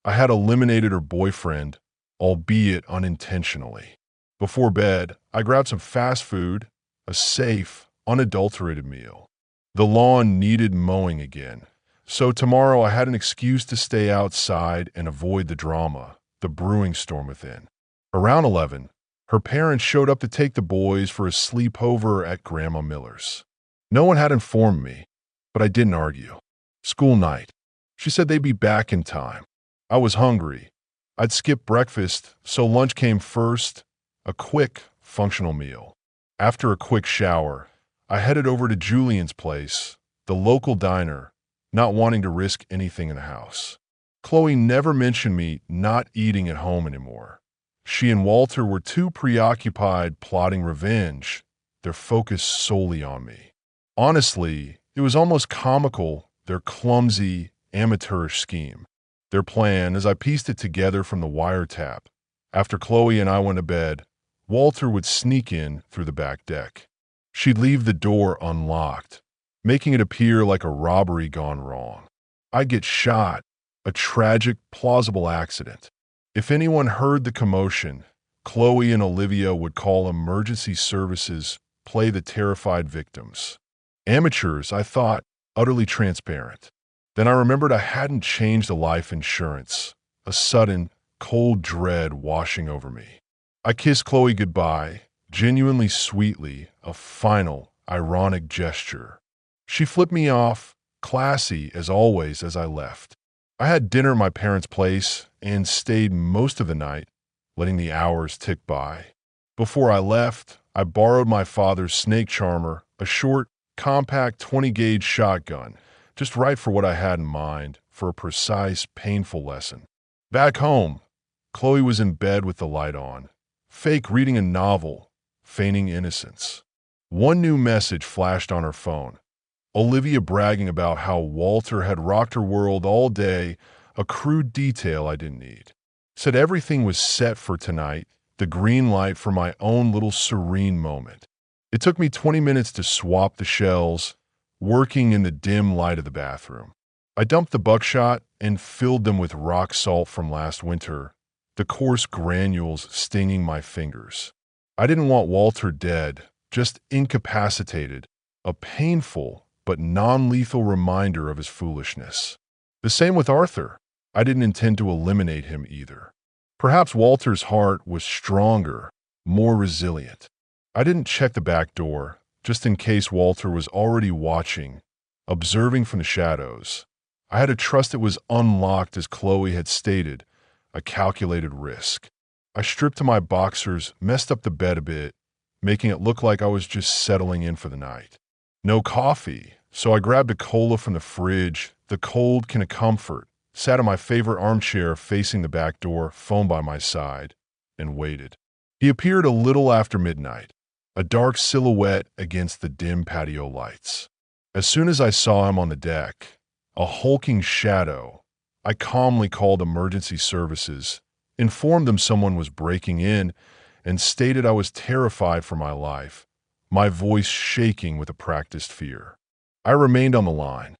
I had eliminated her boyfriend, albeit unintentionally. Before bed, I grabbed some fast food, a safe, unadulterated meal. The lawn needed mowing again, so tomorrow I had an excuse to stay outside and avoid the drama, the brewing storm within. Around 11, her parents showed up to take the boys for a sleepover at Grandma Miller's. No one had informed me, but I didn't argue. School night. She said they'd be back in time. I was hungry. I'd skipped breakfast, so lunch came first, a quick, functional meal. After a quick shower, I headed over to Julian's place, the local diner, not wanting to risk anything in the house. Chloe never mentioned me not eating at home anymore. She and Walter were too preoccupied plotting revenge, their focus solely on me. Honestly, it was almost comical, their clumsy, amateurish scheme. Their plan, as I pieced it together from the wiretap. After Chloe and I went to bed, Walter would sneak in through the back deck. She'd leave the door unlocked, making it appear like a robbery gone wrong. I'd get shot, a tragic, plausible accident. If anyone heard the commotion, Chloe and Olivia would call emergency services, play the terrified victims. Amateurs, I thought, utterly transparent. Then I remembered I hadn't changed the life insurance, a sudden, cold dread washing over me. I kissed Chloe goodbye, genuinely sweetly, a final, ironic gesture. She flipped me off, classy as always as I left. I had dinner at my parents' place and stayed most of the night, letting the hours tick by. Before I left, I borrowed my father's snake charmer, a short, compact 20-gauge shotgun, just right for what I had in mind, for a precise, painful lesson. Back home, Chloe was in bed with the light on, fake reading a novel, feigning innocence. One new message flashed on her phone. Olivia bragging about how Walter had rocked her world all day, a crude detail I didn't need. said everything was set for tonight, the green light for my own little serene moment. It took me 20 minutes to swap the shells, working in the dim light of the bathroom. I dumped the buckshot and filled them with rock salt from last winter, the coarse granules stinging my fingers. I didn't want Walter dead, just incapacitated, a painful but non-lethal reminder of his foolishness. The same with Arthur. I didn't intend to eliminate him either. Perhaps Walter's heart was stronger, more resilient. I didn't check the back door, just in case Walter was already watching, observing from the shadows. I had to trust it was unlocked as Chloe had stated, a calculated risk. I stripped to my boxers, messed up the bed a bit, making it look like I was just settling in for the night. No coffee, so I grabbed a cola from the fridge, the cold can of comfort, sat in my favorite armchair facing the back door, phone by my side, and waited. He appeared a little after midnight, a dark silhouette against the dim patio lights. As soon as I saw him on the deck, a hulking shadow, I calmly called emergency services, informed them someone was breaking in, and stated I was terrified for my life, my voice shaking with a practiced fear. I remained on the line,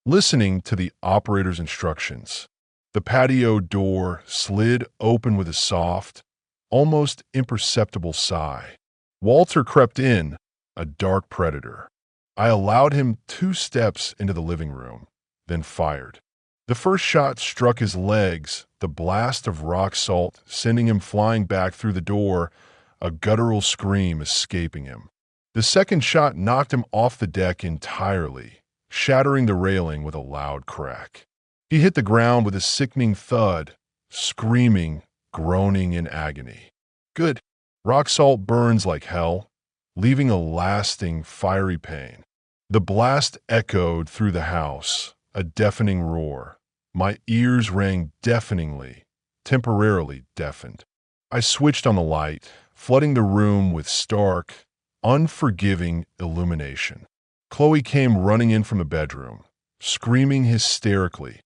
listening to the operator's instructions. The patio door slid open with a soft, almost imperceptible sigh. Walter crept in, a dark predator. I allowed him 2 steps into the living room, then fired. The first shot struck his legs, the blast of rock salt sending him flying back through the door, a guttural scream escaping him. The second shot knocked him off the deck entirely, shattering the railing with a loud crack. He hit the ground with a sickening thud, screaming, groaning in agony. Good. Rock salt burns like hell, leaving a lasting, fiery pain. The blast echoed through the house, a deafening roar. My ears rang deafeningly, temporarily deafened. I switched on the light, flooding the room with stark, unforgiving illumination. Chloe came running in from the bedroom, screaming hysterically.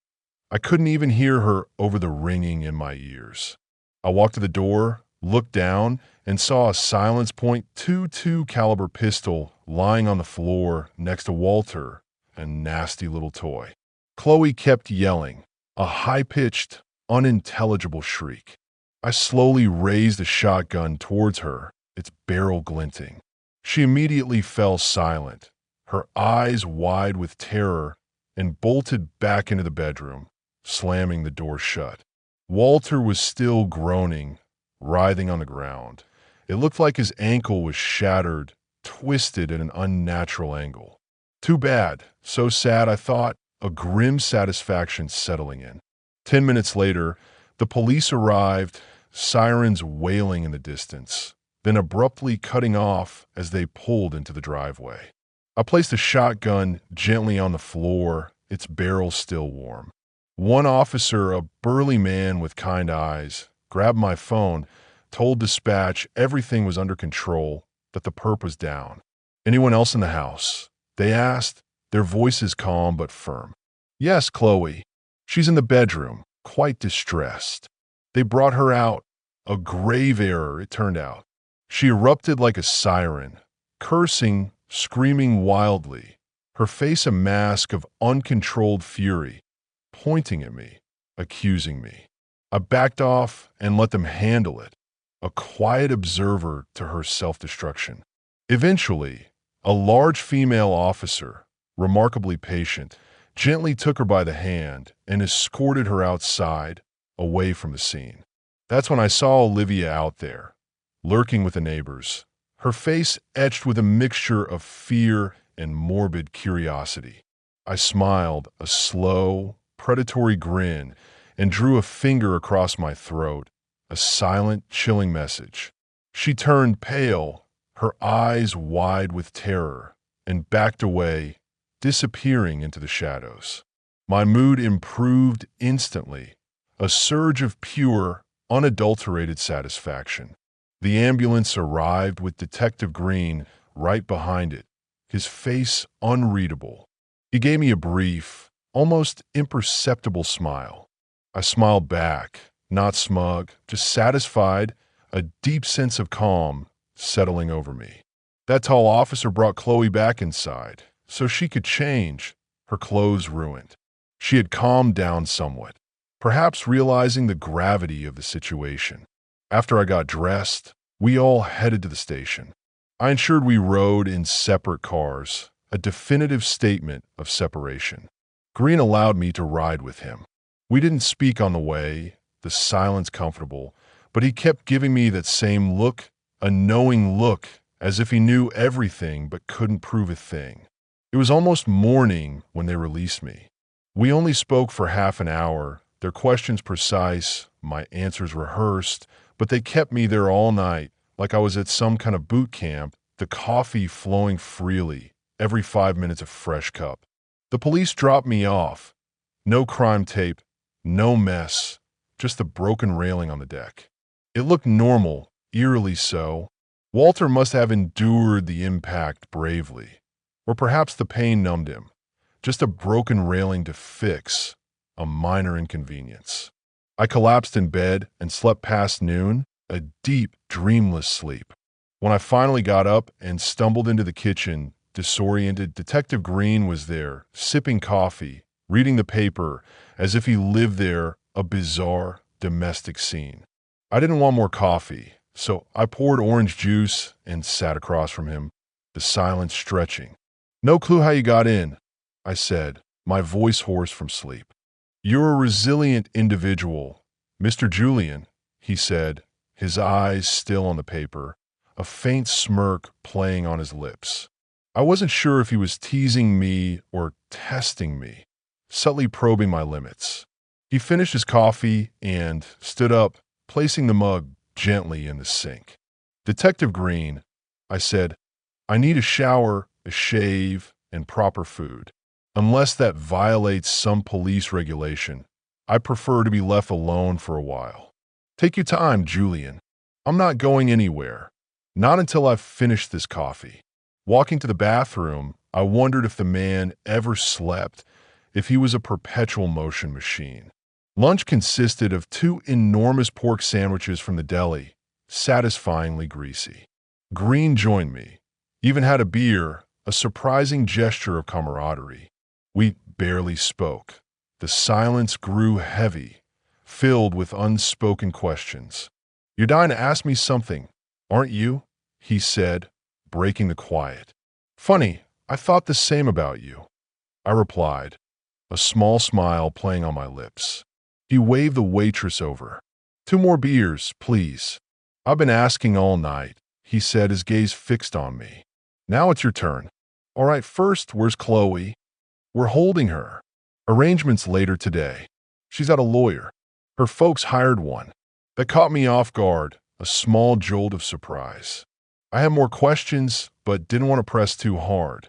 I couldn't even hear her over the ringing in my ears. I walked to the door, looked down, and saw a silence .22 caliber pistol lying on the floor next to Walter, a nasty little toy. Chloe kept yelling, a high-pitched, unintelligible shriek. I slowly raised the shotgun towards her, its barrel glinting. She immediately fell silent, her eyes wide with terror, and bolted back into the bedroom, slamming the door shut. Walter was still groaning, writhing on the ground. It looked like his ankle was shattered, twisted at an unnatural angle. Too bad, so sad I thought, a grim satisfaction settling in. 10 minutes later, the police arrived, sirens wailing in the distance, then abruptly cutting off as they pulled into the driveway. I placed the shotgun gently on the floor, its barrel still warm. One officer, a burly man with kind eyes, grabbed my phone, told dispatch everything was under control, that the perp was down. Anyone else in the house? They asked, their voices calm but firm. Yes, Chloe. She's in the bedroom, quite distressed. They brought her out. A grave error, it turned out. She erupted like a siren, cursing, screaming wildly, her face a mask of uncontrolled fury, pointing at me, accusing me. I backed off and let them handle it, a quiet observer to her self-destruction. Eventually, a large female officer, remarkably patient, gently took her by the hand and escorted her outside, away from the scene. That's when I saw Olivia out there, lurking with the neighbors, her face etched with a mixture of fear and morbid curiosity. I smiled, a slow, predatory grin, and drew a finger across my throat, a silent, chilling message. She turned pale, her eyes wide with terror, and backed away, disappearing into the shadows. My mood improved instantly, a surge of pure, unadulterated satisfaction. The ambulance arrived with Detective Green right behind it, his face unreadable. He gave me a brief, almost imperceptible smile. I smiled back, not smug, just satisfied, a deep sense of calm settling over me. That tall officer brought Chloe back inside, so she could change, her clothes ruined. She had calmed down somewhat, perhaps realizing the gravity of the situation. After I got dressed, we all headed to the station. I ensured we rode in separate cars, a definitive statement of separation. Green allowed me to ride with him. We didn't speak on the way, the silence comfortable, but he kept giving me that same look, a knowing look, as if he knew everything but couldn't prove a thing. It was almost morning when they released me. We only spoke for half an hour, their questions precise, my answers rehearsed, but they kept me there all night, like I was at some kind of boot camp, the coffee flowing freely, every 5 minutes a fresh cup. The police dropped me off. No crime tape, no mess, just a broken railing on the deck. It looked normal, eerily so. Walter must have endured the impact bravely, or perhaps the pain numbed him. Just a broken railing to fix, a minor inconvenience. I collapsed in bed and slept past noon, a deep, dreamless sleep. When I finally got up and stumbled into the kitchen, disoriented, Detective Green was there, sipping coffee, reading the paper, as if he lived there, a bizarre, domestic scene. I didn't want more coffee, so I poured orange juice and sat across from him, the silence stretching. "No clue how you got in," I said, my voice hoarse from sleep. "You're a resilient individual, Mr. Julian," he said, his eyes still on the paper, a faint smirk playing on his lips. I wasn't sure if he was teasing me or testing me, subtly probing my limits. He finished his coffee and stood up, placing the mug gently in the sink. "Detective Green," I said, "I need a shower, a shave, and proper food. Unless that violates some police regulation, I prefer to be left alone for a while." "Take your time, Julian. I'm not going anywhere. Not until I've finished this coffee." Walking to the bathroom, I wondered if the man ever slept, if he was a perpetual motion machine. Lunch consisted of 2 enormous pork sandwiches from the deli, satisfyingly greasy. Green joined me, even had a beer, a surprising gesture of camaraderie. We barely spoke. The silence grew heavy, filled with unspoken questions. "You're dying to ask me something, aren't you?" he said, breaking the quiet. "Funny, I thought the same about you," I replied, a small smile playing on my lips. He waved the waitress over. "2 more beers, please." "I've been asking all night," he said, his gaze fixed on me. "Now it's your turn." "All right, first, where's Chloe?" "We're holding her. Arrangements later today. She's got a lawyer. Her folks hired one." That caught me off guard, a small jolt of surprise. I had more questions, but didn't want to press too hard.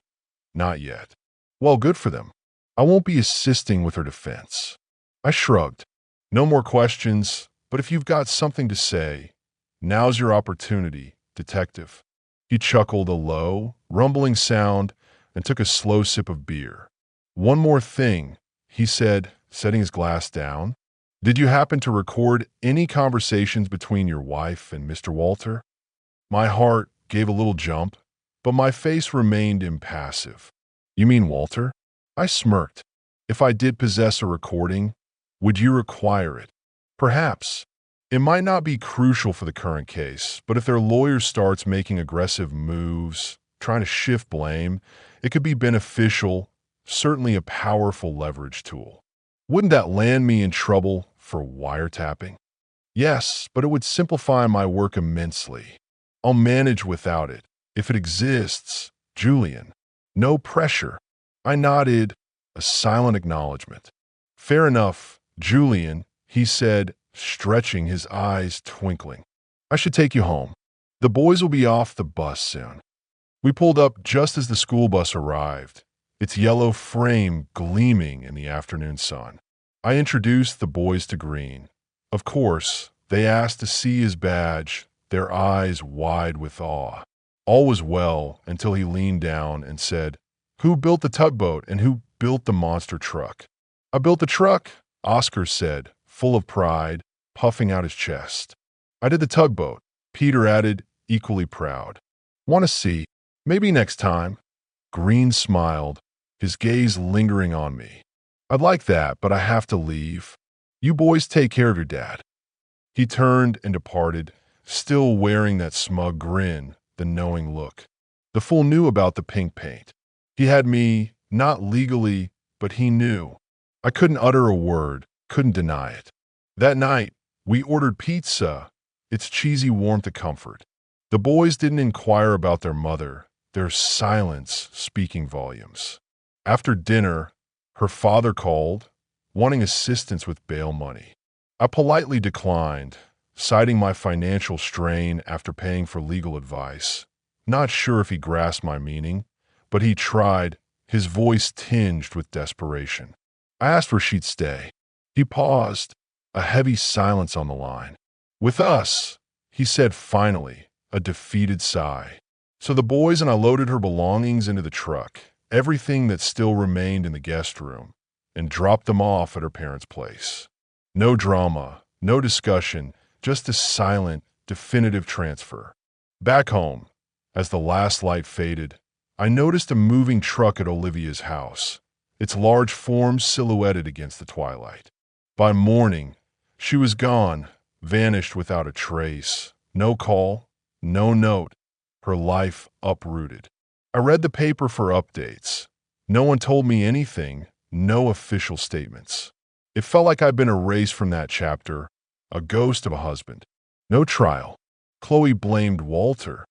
Not yet. "Well, good for them. I won't be assisting with her defense." I shrugged. "No more questions, but if you've got something to say, now's your opportunity, detective." He chuckled a low, rumbling sound and took a slow sip of beer. "One more thing," he said, setting his glass down. "Did you happen to record any conversations between your wife and Mr. Walter?" My heart gave a little jump, but my face remained impassive. "You mean Walter?" I smirked. "If I did possess a recording, would you require it?" "Perhaps. It might not be crucial for the current case, but if their lawyer starts making aggressive moves, trying to shift blame, it could be beneficial, certainly a powerful leverage tool." "Wouldn't that land me in trouble for wiretapping?" "Yes, but it would simplify my work immensely. I'll manage without it, if it exists, Julian. No pressure." I nodded, a silent acknowledgement. "Fair enough, Julian," he said, stretching, his eyes twinkling. "I should take you home. The boys will be off the bus soon." We pulled up just as the school bus arrived, its yellow frame gleaming in the afternoon sun. I introduced the boys to Green. Of course, they asked to see his badge, their eyes wide with awe. All was well until he leaned down and said, "Who built the tugboat and who built the monster truck?" "I built the truck," Oscar said, full of pride, puffing out his chest. I did the tugboat, Peter added, equally proud. Want to see? Maybe next time. Green smiled, his gaze lingering on me. I'd like that, but I have to leave. You boys take care of your dad. He turned and departed, still wearing that smug grin, the knowing look. The fool knew about the pink paint. He had me, not legally, but he knew. I couldn't utter a word, couldn't deny it. That night, we ordered pizza, its cheesy warmth a comfort. The boys didn't inquire about their mother, their silence speaking volumes. After dinner, her father called, wanting assistance with bail money. I politely declined, citing my financial strain after paying for legal advice. Not sure if he grasped my meaning, but he tried, his voice tinged with desperation. I asked where she'd stay. He paused, a heavy silence on the line. With us, he said finally, a defeated sigh. So the boys and I loaded her belongings into the truck, everything that still remained in the guest room, and dropped them off at her parents' place. No drama, no discussion, just a silent, definitive transfer. Back home, as the last light faded, I noticed a moving truck at Olivia's house, its large form silhouetted against the twilight. By morning, she was gone, vanished without a trace. No call, no note, her life uprooted. I read the paper for updates. No one told me anything, no official statements. It felt like I'd been erased from that chapter, a ghost of a husband. No trial. Chloe blamed Walter.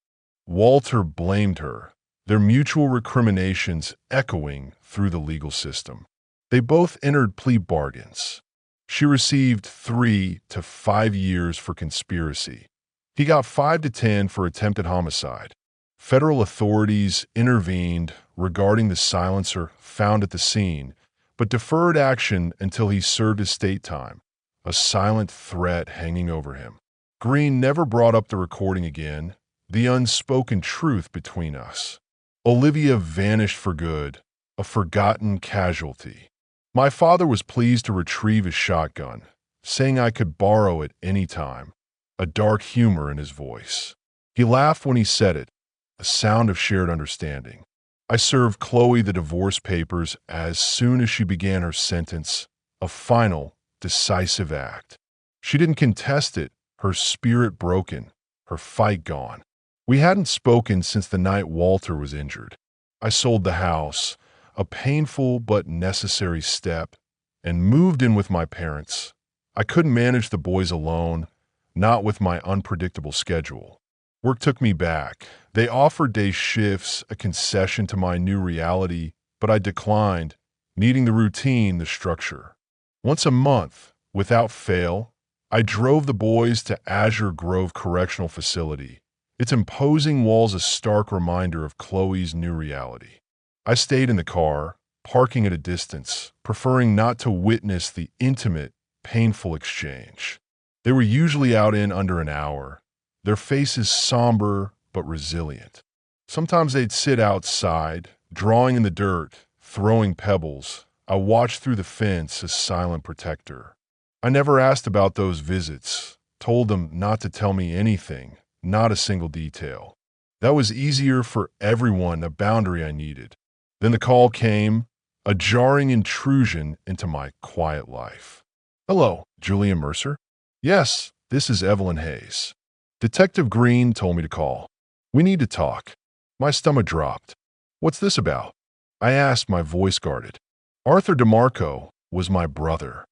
Walter blamed her, their mutual recriminations echoing through the legal system. They both entered plea bargains. She received 3 to 5 years for conspiracy. He got 5 to 10 for attempted homicide. Federal authorities intervened regarding the silencer found at the scene, but deferred action until he served his state time, a silent threat hanging over him. Green never brought up the recording again, the unspoken truth between us. Olivia vanished for good, a forgotten casualty. My father was pleased to retrieve his shotgun, saying I could borrow it any time, a dark humor in his voice. He laughed when he said it, a sound of shared understanding. I served Chloe the divorce papers as soon as she began her sentence, a final, decisive act. She didn't contest it, her spirit broken, her fight gone. We hadn't spoken since the night Walter was injured. I sold the house, a painful but necessary step, and moved in with my parents. I couldn't manage the boys alone, not with my unpredictable schedule. Work took me back. They offered day shifts, a concession to my new reality, but I declined, needing the routine, the structure. Once a month, without fail, I drove the boys to Azure Grove Correctional Facility, its imposing walls a stark reminder of Chloe's new reality. I stayed in the car, parking at a distance, preferring not to witness the intimate, painful exchange. They were usually out in under an hour, their faces somber but resilient. Sometimes they'd sit outside, drawing in the dirt, throwing pebbles. I watched through the fence, a silent protector. I never asked about those visits, told them not to tell me anything, not a single detail. That was easier for everyone, a boundary I needed. Then the call came, a jarring intrusion into my quiet life. Hello, Julia Mercer? Yes, this is Evelyn Hayes. Detective Green told me to call. We need to talk. My stomach dropped. What's this about? I asked, my voice guarded. Arthur DeMarco was my brother.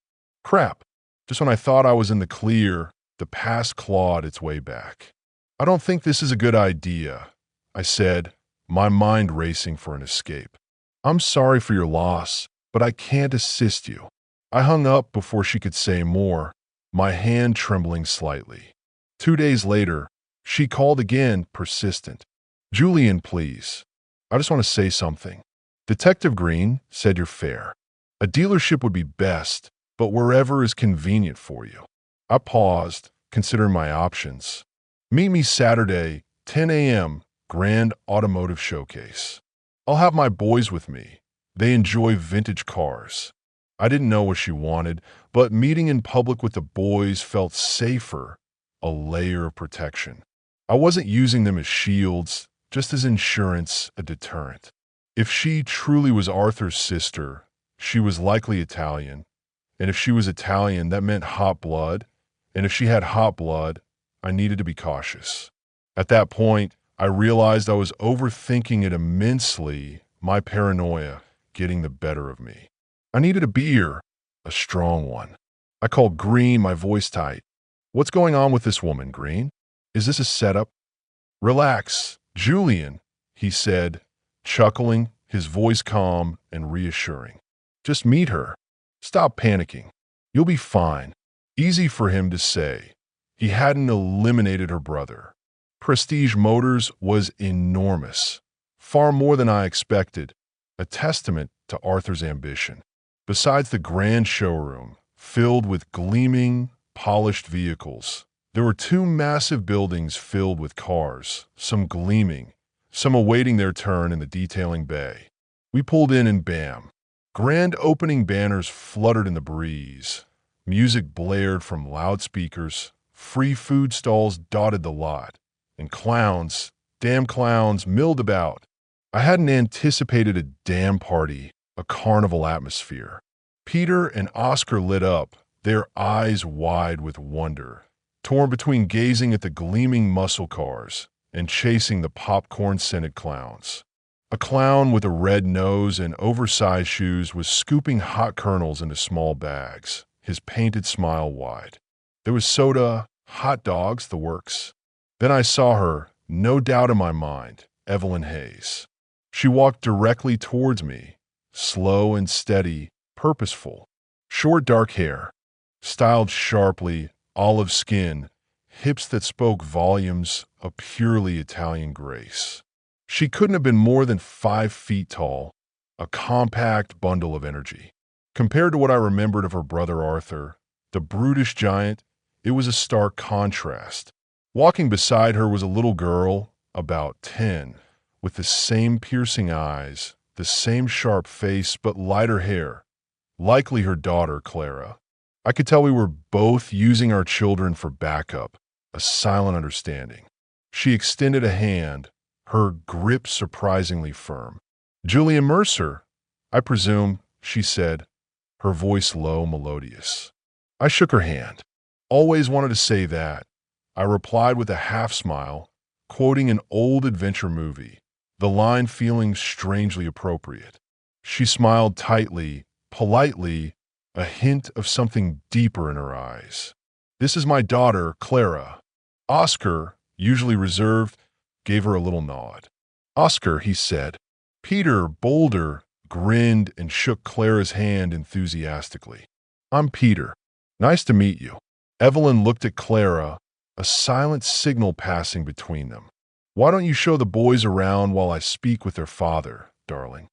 Crap. Just when I thought I was in the clear, the past clawed its way back. I don't think this is a good idea, I said, my mind racing for an escape. I'm sorry for your loss, but I can't assist you. I hung up before she could say more, my hand trembling slightly. 2 days later, she called again, persistent. Julian, please. I just want to say something. Detective Green said you're fair. A dealership would be best, but wherever is convenient for you. I paused, considering my options. Meet me Saturday, 10 a.m., Grand Automotive Showcase. I'll have my boys with me. They enjoy vintage cars. I didn't know what she wanted, but meeting in public with the boys felt safer, a layer of protection. I wasn't using them as shields, just as insurance, a deterrent. If she truly was Arthur's sister, she was likely Italian. And if she was Italian, that meant hot blood. And if she had hot blood, I needed to be cautious. At that point, I realized I was overthinking it immensely, my paranoia getting the better of me. I needed a beer, a strong one. I called Green, my voice tight. What's going on with this woman, Green? Is this a setup? Relax, Julian, he said, chuckling, his voice calm and reassuring. Just meet her. Stop panicking. You'll be fine. Easy for him to say. He hadn't eliminated her brother. Prestige Motors was enormous, far more than I expected, a testament to Arthur's ambition. Besides the grand showroom, filled with gleaming, polished vehicles, there were two massive buildings filled with cars, some gleaming, some awaiting their turn in the detailing bay. We pulled in and bam, grand opening banners fluttered in the breeze. Music blared from loudspeakers, free food stalls dotted the lot, and clowns, damn clowns, milled about. I hadn't anticipated a damn party, a carnival atmosphere. Peter and Oscar lit up, their eyes wide with wonder, torn between gazing at the gleaming muscle cars and chasing the popcorn-scented clowns. A clown with a red nose and oversized shoes was scooping hot kernels into small bags, his painted smile wide. There was soda, hot dogs, the works. Then I saw her, no doubt in my mind, Evelyn Hayes. She walked directly towards me, slow and steady, purposeful. Short dark hair, styled sharply, olive skin, hips that spoke volumes, a purely Italian grace. She couldn't have been more than 5 feet tall, a compact bundle of energy. Compared to what I remembered of her brother Arthur, the brutish giant, it was a stark contrast. Walking beside her was a little girl, about 10, with the same piercing eyes, the same sharp face, but lighter hair, likely her daughter, Clara. I could tell we were both using our children for backup, a silent understanding. She extended a hand, her grip surprisingly firm. Julian Mercer, I presume, she said, her voice low, melodious. I shook her hand. Always wanted to say that. I replied with a half-smile, quoting an old adventure movie, the line feeling strangely appropriate. She smiled tightly, politely, a hint of something deeper in her eyes. This is my daughter, Clara. Oscar, usually reserved, gave her a little nod. Oscar, he said. Peter, bolder, grinned and shook Clara's hand enthusiastically. I'm Peter. Nice to meet you. Evelyn looked at Clara, a silent signal passing between them. Why don't you show the boys around while I speak with their father, darling?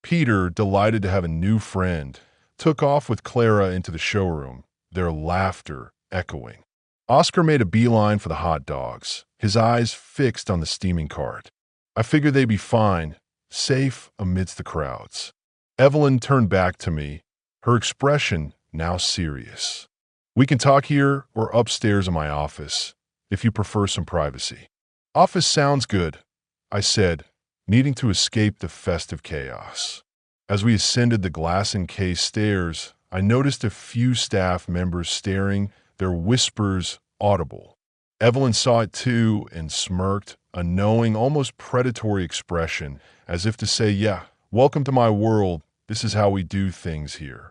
Peter, delighted to have a new friend, took off with Clara into the showroom, their laughter echoing. Oscar made a beeline for the hot dogs, his eyes fixed on the steaming cart. I figured they'd be fine, safe amidst the crowds. Evelyn turned back to me, her expression now serious. We can talk here or upstairs in my office, if you prefer some privacy. Office sounds good, I said, needing to escape the festive chaos. As we ascended the glass-encased stairs, I noticed a few staff members staring, their whispers audible. Evelyn saw it too and smirked, a knowing, almost predatory expression, as if to say, yeah, welcome to my world, this is how we do things here.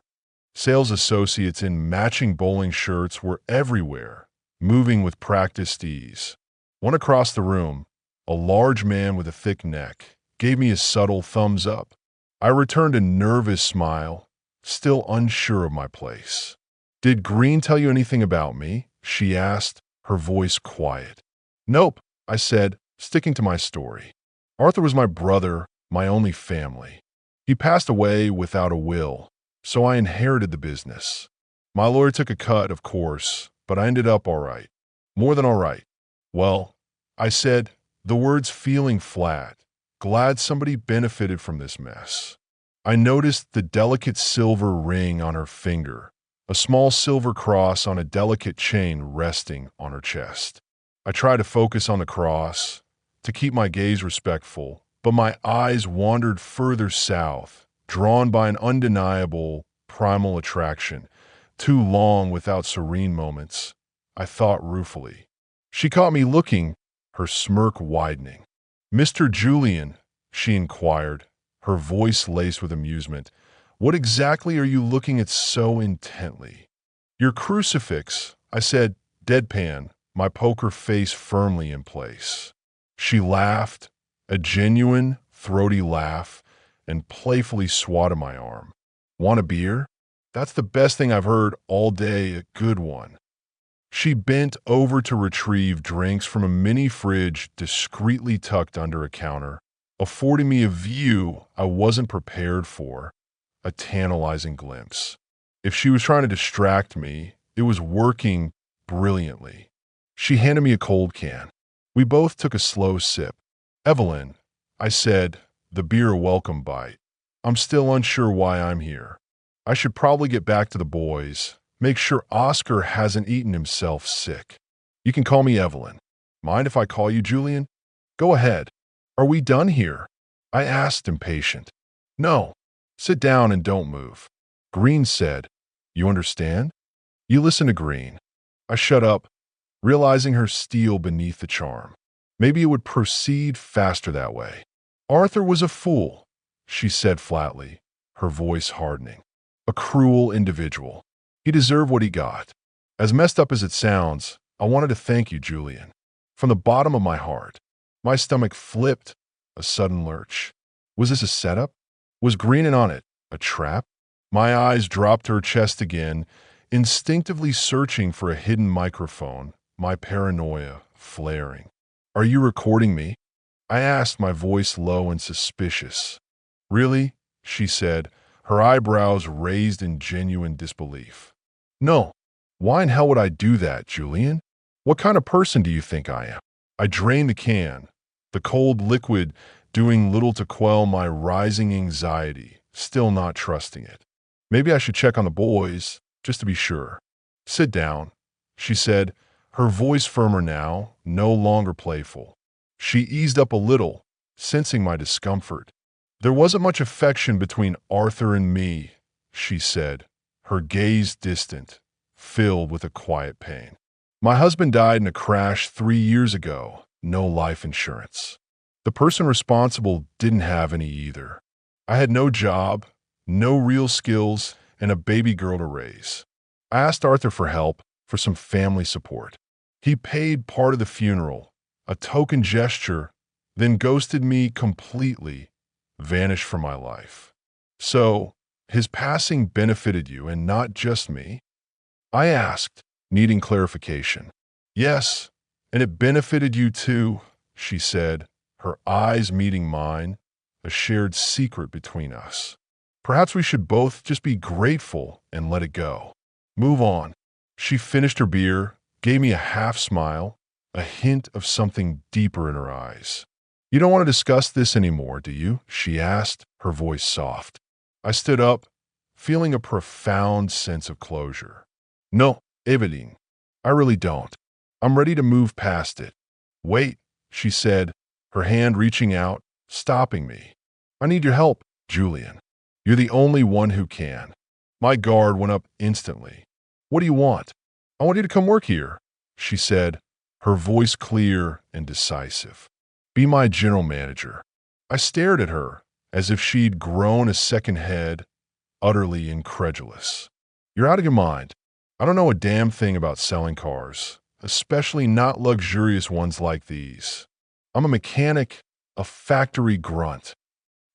Sales associates in matching bowling shirts were everywhere, moving with practiced ease. One across the room, a large man with a thick neck, gave me a subtle thumbs up. I returned a nervous smile, still unsure of my place. Did Green tell you anything about me? She asked, her voice quiet. Nope, I said, sticking to my story. Arthur was my brother, my only family. He passed away without a will, so I inherited the business. My lawyer took a cut, of course, but I ended up all right. More than all right. Well, I said, the words feeling flat, glad somebody benefited from this mess. I noticed the delicate silver ring on her finger, a small silver cross on a delicate chain resting on her chest. I tried to focus on the cross, to keep my gaze respectful, but my eyes wandered further south, drawn by an undeniable, primal attraction. Too long without serene moments, I thought ruefully. She caught me looking, her smirk widening. "Mr. Julian," she inquired, her voice laced with amusement, "what exactly are you looking at so intently?" "Your crucifix," I said, deadpan, my poker face firmly in place. She laughed, a genuine, throaty laugh, and playfully swatted my arm. "Want a beer? That's the best thing I've heard all day, a good one." She bent over to retrieve drinks from a mini fridge discreetly tucked under a counter, affording me a view I wasn't prepared for, a tantalizing glimpse. If she was trying to distract me, it was working brilliantly. She handed me a cold can. We both took a slow sip. "Evelyn," I said, the beer a welcome bite, "I'm still unsure why I'm here. I should probably get back to the boys. Make sure Oscar hasn't eaten himself sick. You can call me Evelyn. Mind if I call you Julian?" "Go ahead." "Are we done here?" I asked, impatient. "No. Sit down and don't move." Green said, "You understand?" "You listen to Green." I shut up, realizing her steel beneath the charm. Maybe it would proceed faster that way. "Arthur was a fool," she said flatly, her voice hardening. "A cruel individual. He deserved what he got. As messed up as it sounds, I wanted to thank you, Julian. From the bottom of my heart." My stomach flipped, a sudden lurch. Was this a setup? Was Green in on it? A trap? My eyes dropped to her chest again, instinctively searching for a hidden microphone, my paranoia flaring. "Are you recording me?" I asked, my voice low and suspicious. "Really?" she said, her eyebrows raised in genuine disbelief. "No. Why in hell would I do that, Julian? What kind of person do you think I am?" I drained the can, the cold liquid doing little to quell my rising anxiety, still not trusting it. "Maybe I should check on the boys, just to be sure." "Sit down," she said, her voice firmer now, no longer playful. She eased up a little, sensing my discomfort. "There wasn't much affection between Arthur and me," she said, her gaze distant, filled with a quiet pain. "My husband died in a crash 3 years ago, no life insurance. The person responsible didn't have any either. I had no job, no real skills, and a baby girl to raise. I asked Arthur for help, for some family support. He paid part of the funeral, a token gesture, then ghosted me completely, vanished from my life. So, his passing benefited you and not just me?" I asked, needing clarification. "Yes, and it benefited you too," she said, her eyes meeting mine, a shared secret between us. "Perhaps we should both just be grateful and let it go. Move on." She finished her beer, gave me a half smile, a hint of something deeper in her eyes. "You don't want to discuss this anymore, do you?" she asked, her voice soft. I stood up, feeling a profound sense of closure. "No, Eveline, I really don't. I'm ready to move past it." "Wait," she said, her hand reaching out, stopping me. "I need your help, Julian. You're the only one who can." My guard went up instantly. "What do you want?" "I want you to come work here," she said, her voice clear and decisive. "Be my general manager." I stared at her, as if she'd grown a second head, utterly incredulous. "You're out of your mind. I don't know a damn thing about selling cars, especially not luxurious ones like these. I'm a mechanic, a factory grunt."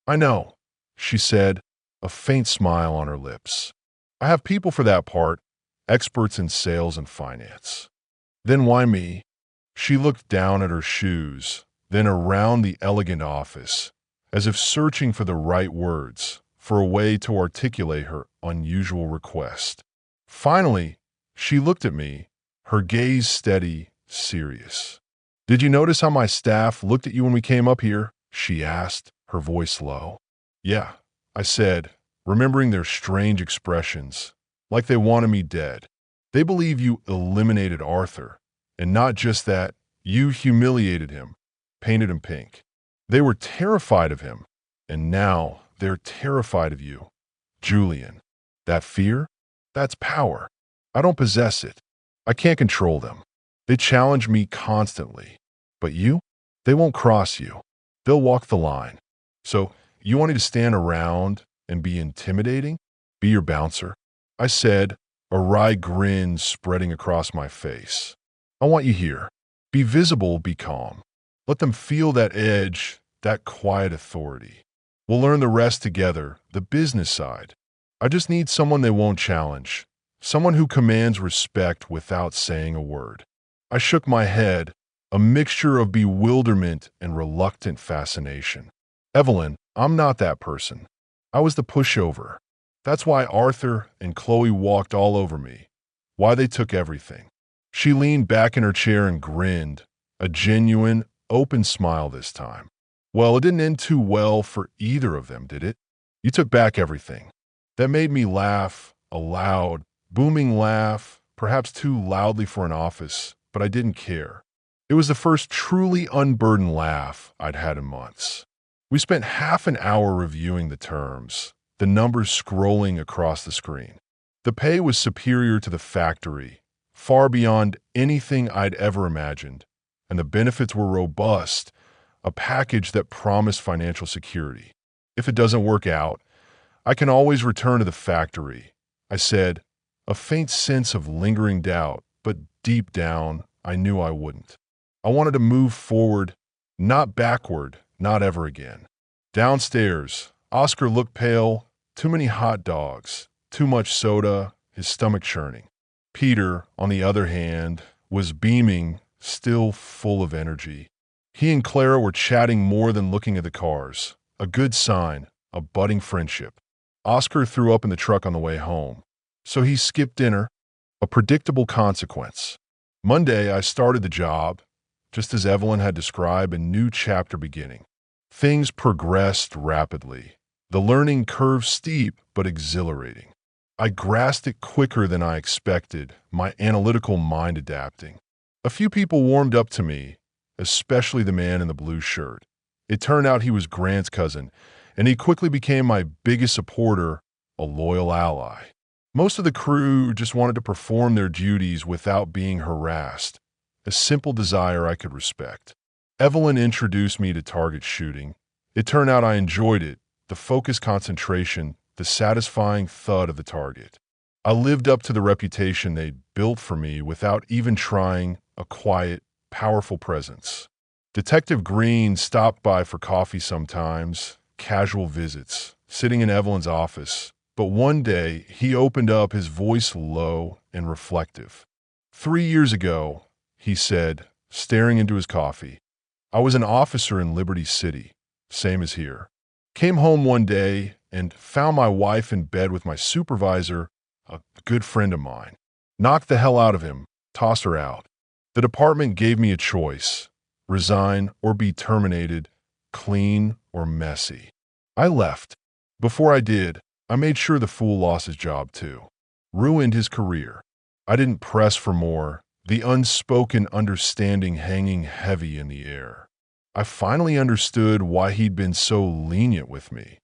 "I know," she said, a faint smile on her lips. "I have people for that part, experts in sales and finance." "Then why me?" She looked down at her shoes, then around the elegant office, as if searching for the right words, for a way to articulate her unusual request. Finally, she looked at me, her gaze steady, serious. "Did you notice how my staff looked at you when we came up here?" she asked, her voice low. "Yeah," I said, remembering their strange expressions, like they wanted me dead. They believe you eliminated Arthur, and not just that, you humiliated him, painted him pink. They were terrified of him, and now they're terrified of you. Julian, that fear? That's power. I don't possess it. I can't control them. They challenge me constantly. But you? They won't cross you. They'll walk the line. So, you want me to stand around and be intimidating? Be your bouncer? I said, a wry grin spreading across my face. I want you here. Be visible, be calm. Let them feel that edge, that quiet authority. We'll learn the rest together, the business side. I just need someone they won't challenge. Someone who commands respect without saying a word. I shook my head, a mixture of bewilderment and reluctant fascination. Evelyn, I'm not that person. I was the pushover. That's why Arthur and Chloe walked all over me. Why they took everything. She leaned back in her chair and grinned, a genuine, open smile this time. Well, it didn't end too well for either of them, did it? You took back everything. That made me laugh, a loud, booming laugh, perhaps too loudly for an office, but I didn't care. It was the first truly unburdened laugh I'd had in months. We spent half an hour reviewing the terms, the numbers scrolling across the screen. The pay was superior to the factory, far beyond anything I'd ever imagined, and the benefits were robust, a package that promised financial security. If it doesn't work out, I can always return to the factory, I said, a faint sense of lingering doubt, but deep down, I knew I wouldn't. I wanted to move forward, not backward, not ever again. Downstairs, Oscar looked pale, too many hot dogs, too much soda, his stomach churning. Peter, on the other hand, was beaming, still full of energy. He and Clara were chatting more than looking at the cars, a good sign, a budding friendship. Oscar threw up in the truck on the way home, so he skipped dinner, a predictable consequence. Monday, I started the job, just as Evelyn had described, a new chapter beginning. Things progressed rapidly, the learning curve steep but exhilarating. I grasped it quicker than I expected, my analytical mind adapting. A few people warmed up to me, especially the man in the blue shirt. It turned out he was Grant's cousin, and he quickly became my biggest supporter, a loyal ally. Most of the crew just wanted to perform their duties without being harassed, a simple desire I could respect. Evelyn introduced me to target shooting. It turned out I enjoyed it, the focused concentration, the satisfying thud of the target. I lived up to the reputation they'd built for me without even trying, a quiet, powerful presence. Detective Green stopped by for coffee sometimes, casual visits, sitting in Evelyn's office. But one day, he opened up, his voice low and reflective. 3 years ago, he said, staring into his coffee, I was an officer in Liberty City, same as here. Came home one day and found my wife in bed with my supervisor, a good friend of mine. Knocked the hell out of him, tossed her out. The department gave me a choice, resign or be terminated, clean or messy. I left. Before I did, I made sure the fool lost his job too. Ruined his career. I didn't press for more, the unspoken understanding hanging heavy in the air. I finally understood why he'd been so lenient with me,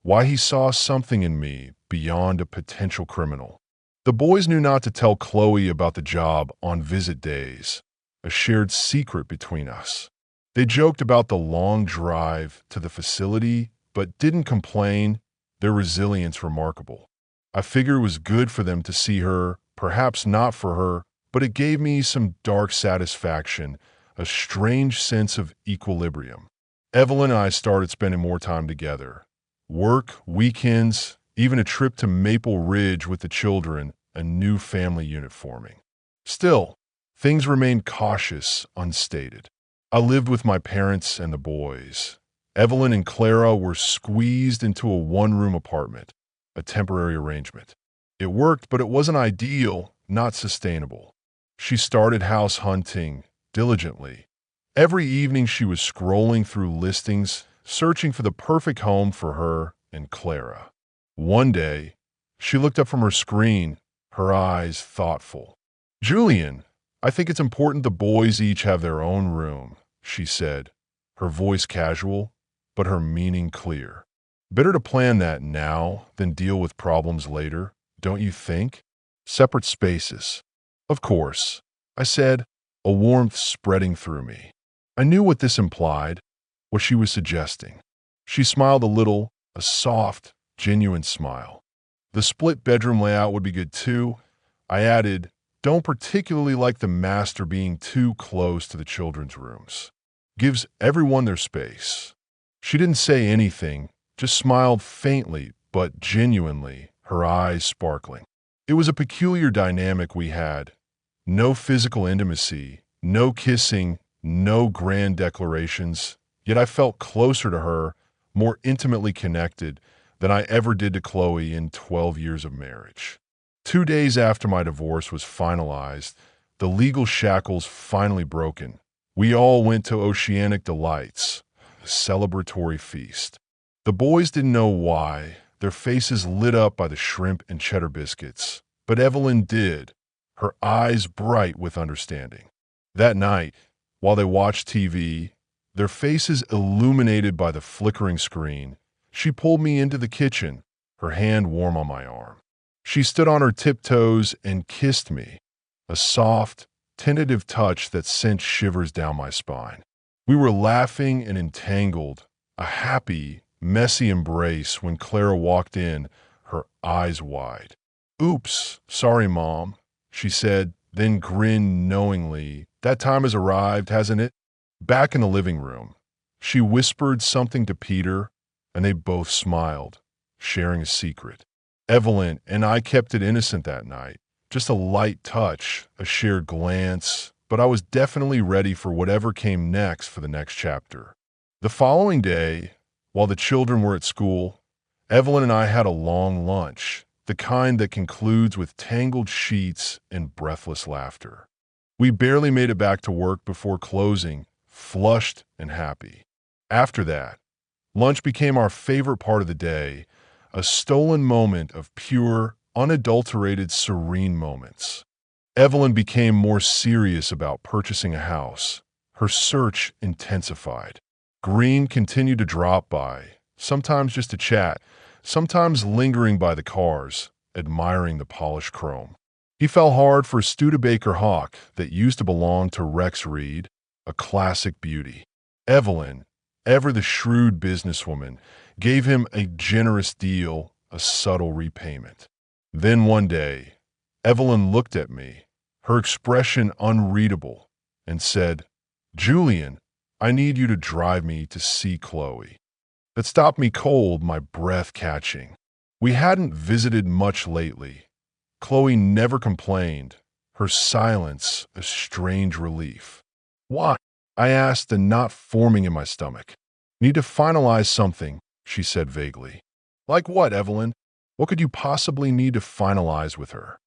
why he saw something in me beyond a potential criminal. The boys knew not to tell Chloe about the job on visit days, a shared secret between us. They joked about the long drive to the facility, but didn't complain, their resilience remarkable. I figured it was good for them to see her, perhaps not for her, but it gave me some dark satisfaction, a strange sense of equilibrium. Evelyn and I started spending more time together. Work, weekends, even a trip to Maple Ridge with the children, a new family unit forming. Still, things remained cautious, unstated. I lived with my parents and the boys. Evelyn and Clara were squeezed into a one-room apartment, a temporary arrangement. It worked, but it wasn't ideal, not sustainable. She started house hunting diligently. Every evening she was scrolling through listings, searching for the perfect home for her and Clara. One day, she looked up from her screen, her eyes thoughtful. "Julian, I think it's important the boys each have their own room," she said, her voice casual, but her meaning clear. "Better to plan that now than deal with problems later, don't you think? Separate spaces." "Of course," I said, a warmth spreading through me. I knew what this implied, what she was suggesting. She smiled a little, a soft, genuine smile. "The split bedroom layout would be good too." I added, "Don't particularly like the master being too close to the children's rooms. Gives everyone their space." She didn't say anything, just smiled faintly but genuinely, her eyes sparkling. It was a peculiar dynamic we had. No physical intimacy, no kissing, no grand declarations, yet I felt closer to her, more intimately connected than I ever did to Chloe in 12 years of marriage. 2 days after my divorce was finalized, the legal shackles finally broken. We all went to Oceanic Delights, a celebratory feast. The boys didn't know why, their faces lit up by the shrimp and cheddar biscuits, but Evelyn did, her eyes bright with understanding. That night, while they watched TV, their faces illuminated by the flickering screen, she pulled me into the kitchen, her hand warm on my arm. She stood on her tiptoes and kissed me, a soft, tentative touch that sent shivers down my spine. We were laughing and entangled, a happy, messy embrace when Clara walked in, her eyes wide. "Oops, sorry, Mom," she said, then grinned knowingly. "That time has arrived, hasn't it?" Back in the living room, she whispered something to Peter, and they both smiled, sharing a secret. Evelyn and I kept it innocent that night, just a light touch, a shared glance, but I was definitely ready for whatever came next for the next chapter. The following day, while the children were at school, Evelyn and I had a long lunch, the kind that concludes with tangled sheets and breathless laughter. We barely made it back to work before closing, flushed and happy. After that, lunch became our favorite part of the day, a stolen moment of pure, unadulterated, serene moments. Evelyn became more serious about purchasing a house. Her search intensified. Green continued to drop by, sometimes just to chat, sometimes lingering by the cars, admiring the polished chrome. He fell hard for a Studebaker Hawk that used to belong to Rex Reed, a classic beauty. Evelyn, ever the shrewd businesswoman, gave him a generous deal, a subtle repayment. Then one day, Evelyn looked at me, her expression unreadable, and said, "Julian, I need you to drive me to see Chloe." That stopped me cold, my breath catching. We hadn't visited much lately. Chloe never complained, her silence a strange relief. "Why?" I asked, a knot forming in my stomach. "Need to finalize something," she said vaguely. "Like what, Evelyn? What could you possibly need to finalize with her?"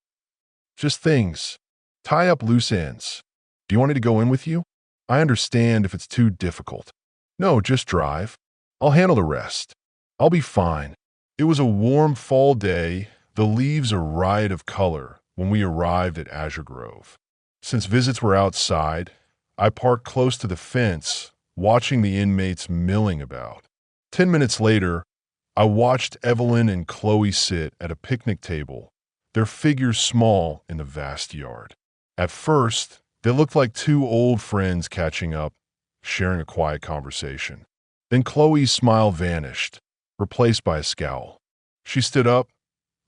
"Just things. Tie up loose ends. Do you want me to go in with you? I understand if it's too difficult." "No, just drive. I'll handle the rest. I'll be fine." It was a warm fall day, the leaves a riot of color when we arrived at Azure Grove. Since visits were outside, I parked close to the fence, watching the inmates milling about. 10 minutes later, I watched Evelyn and Chloe sit at a picnic table, their figures small in the vast yard. At first, they looked like two old friends catching up, sharing a quiet conversation. Then Chloe's smile vanished, replaced by a scowl. She stood up,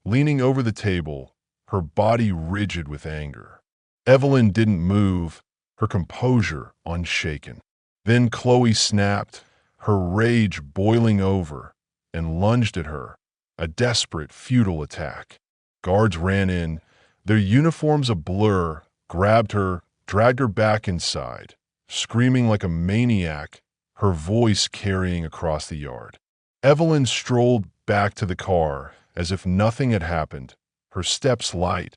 leaning over the table, her body rigid with anger. Evelyn didn't move, her composure unshaken. Then Chloe snapped, her rage boiling over, and lunged at her, a desperate, futile attack. Guards ran in, their uniforms a blur, grabbed her, dragged her back inside, screaming like a maniac, her voice carrying across the yard. Evelyn strolled back to the car as if nothing had happened, her steps light,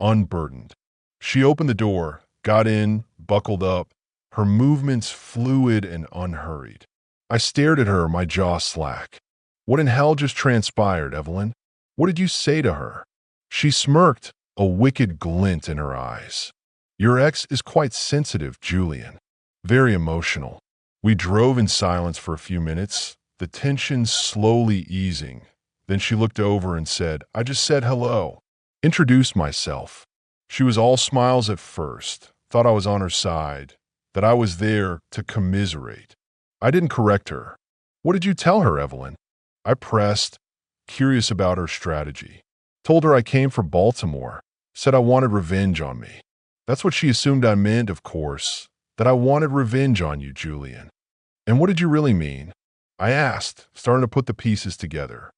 unburdened. She opened the door, got in, buckled up, her movements fluid and unhurried. I stared at her, my jaw slack. What in hell just transpired, Evelyn? What did you say to her? She smirked, a wicked glint in her eyes. Your ex is quite sensitive, Julian. Very emotional. We drove in silence for a few minutes, the tension slowly easing. Then she looked over and said, I just said hello. Introduced myself. She was all smiles at first, thought I was on her side, that I was there to commiserate. I didn't correct her. What did you tell her, Evelyn? I pressed, curious about her strategy. Told her I came from Baltimore, said I wanted revenge on me. That's what she assumed I meant, of course, that I wanted revenge on you, Julian. And what did you really mean? I asked, starting to put the pieces together.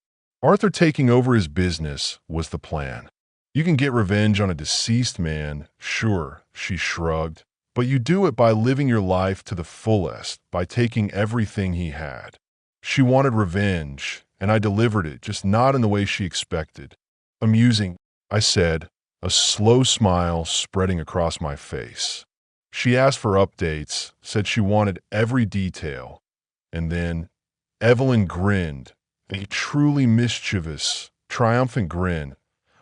Arthur taking over his business was the plan. You can get revenge on a deceased man, sure, she shrugged, but you do it by living your life to the fullest, by taking everything he had. She wanted revenge, and I delivered it, just not in the way she expected. Amusing, I said, a slow smile spreading across my face. She asked for updates, said she wanted every detail, and then Evelyn grinned, a truly mischievous, triumphant grin.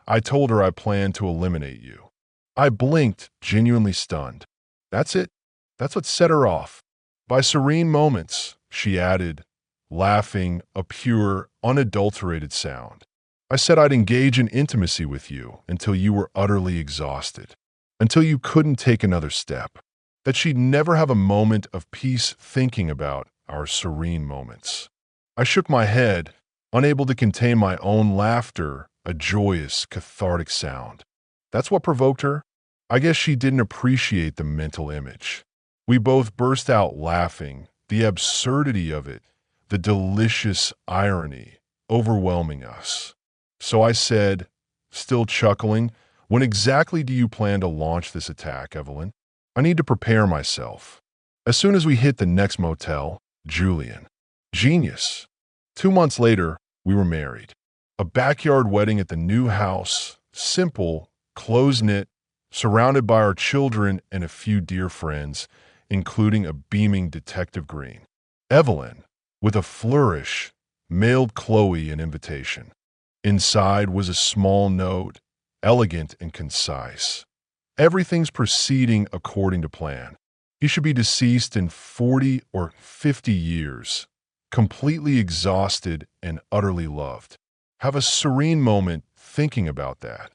I told her I planned to eliminate you. I blinked, genuinely stunned. That's it. That's what set her off. By serene moments, she added, laughing, a pure, unadulterated sound. I said I'd engage in intimacy with you until you were utterly exhausted, until you couldn't take another step, that she'd never have a moment of peace thinking about our serene moments. I shook my head, unable to contain my own laughter, a joyous, cathartic sound. That's what provoked her? I guess she didn't appreciate the mental image. We both burst out laughing, the absurdity of it, the delicious irony, overwhelming us. So I said, still chuckling, when exactly do you plan to launch this attack, Evelyn? I need to prepare myself. As soon as we hit the next motel, Julian. Genius. 2 months later, we were married. A backyard wedding at the new house, simple, close-knit, surrounded by our children and a few dear friends, including a beaming Detective Green. Evelyn, with a flourish, mailed Chloe an invitation. Inside was a small note, elegant and concise. Everything's proceeding according to plan. He should be deceased in 40 or 50 years, completely exhausted and utterly loved. Have a serene moment thinking about that.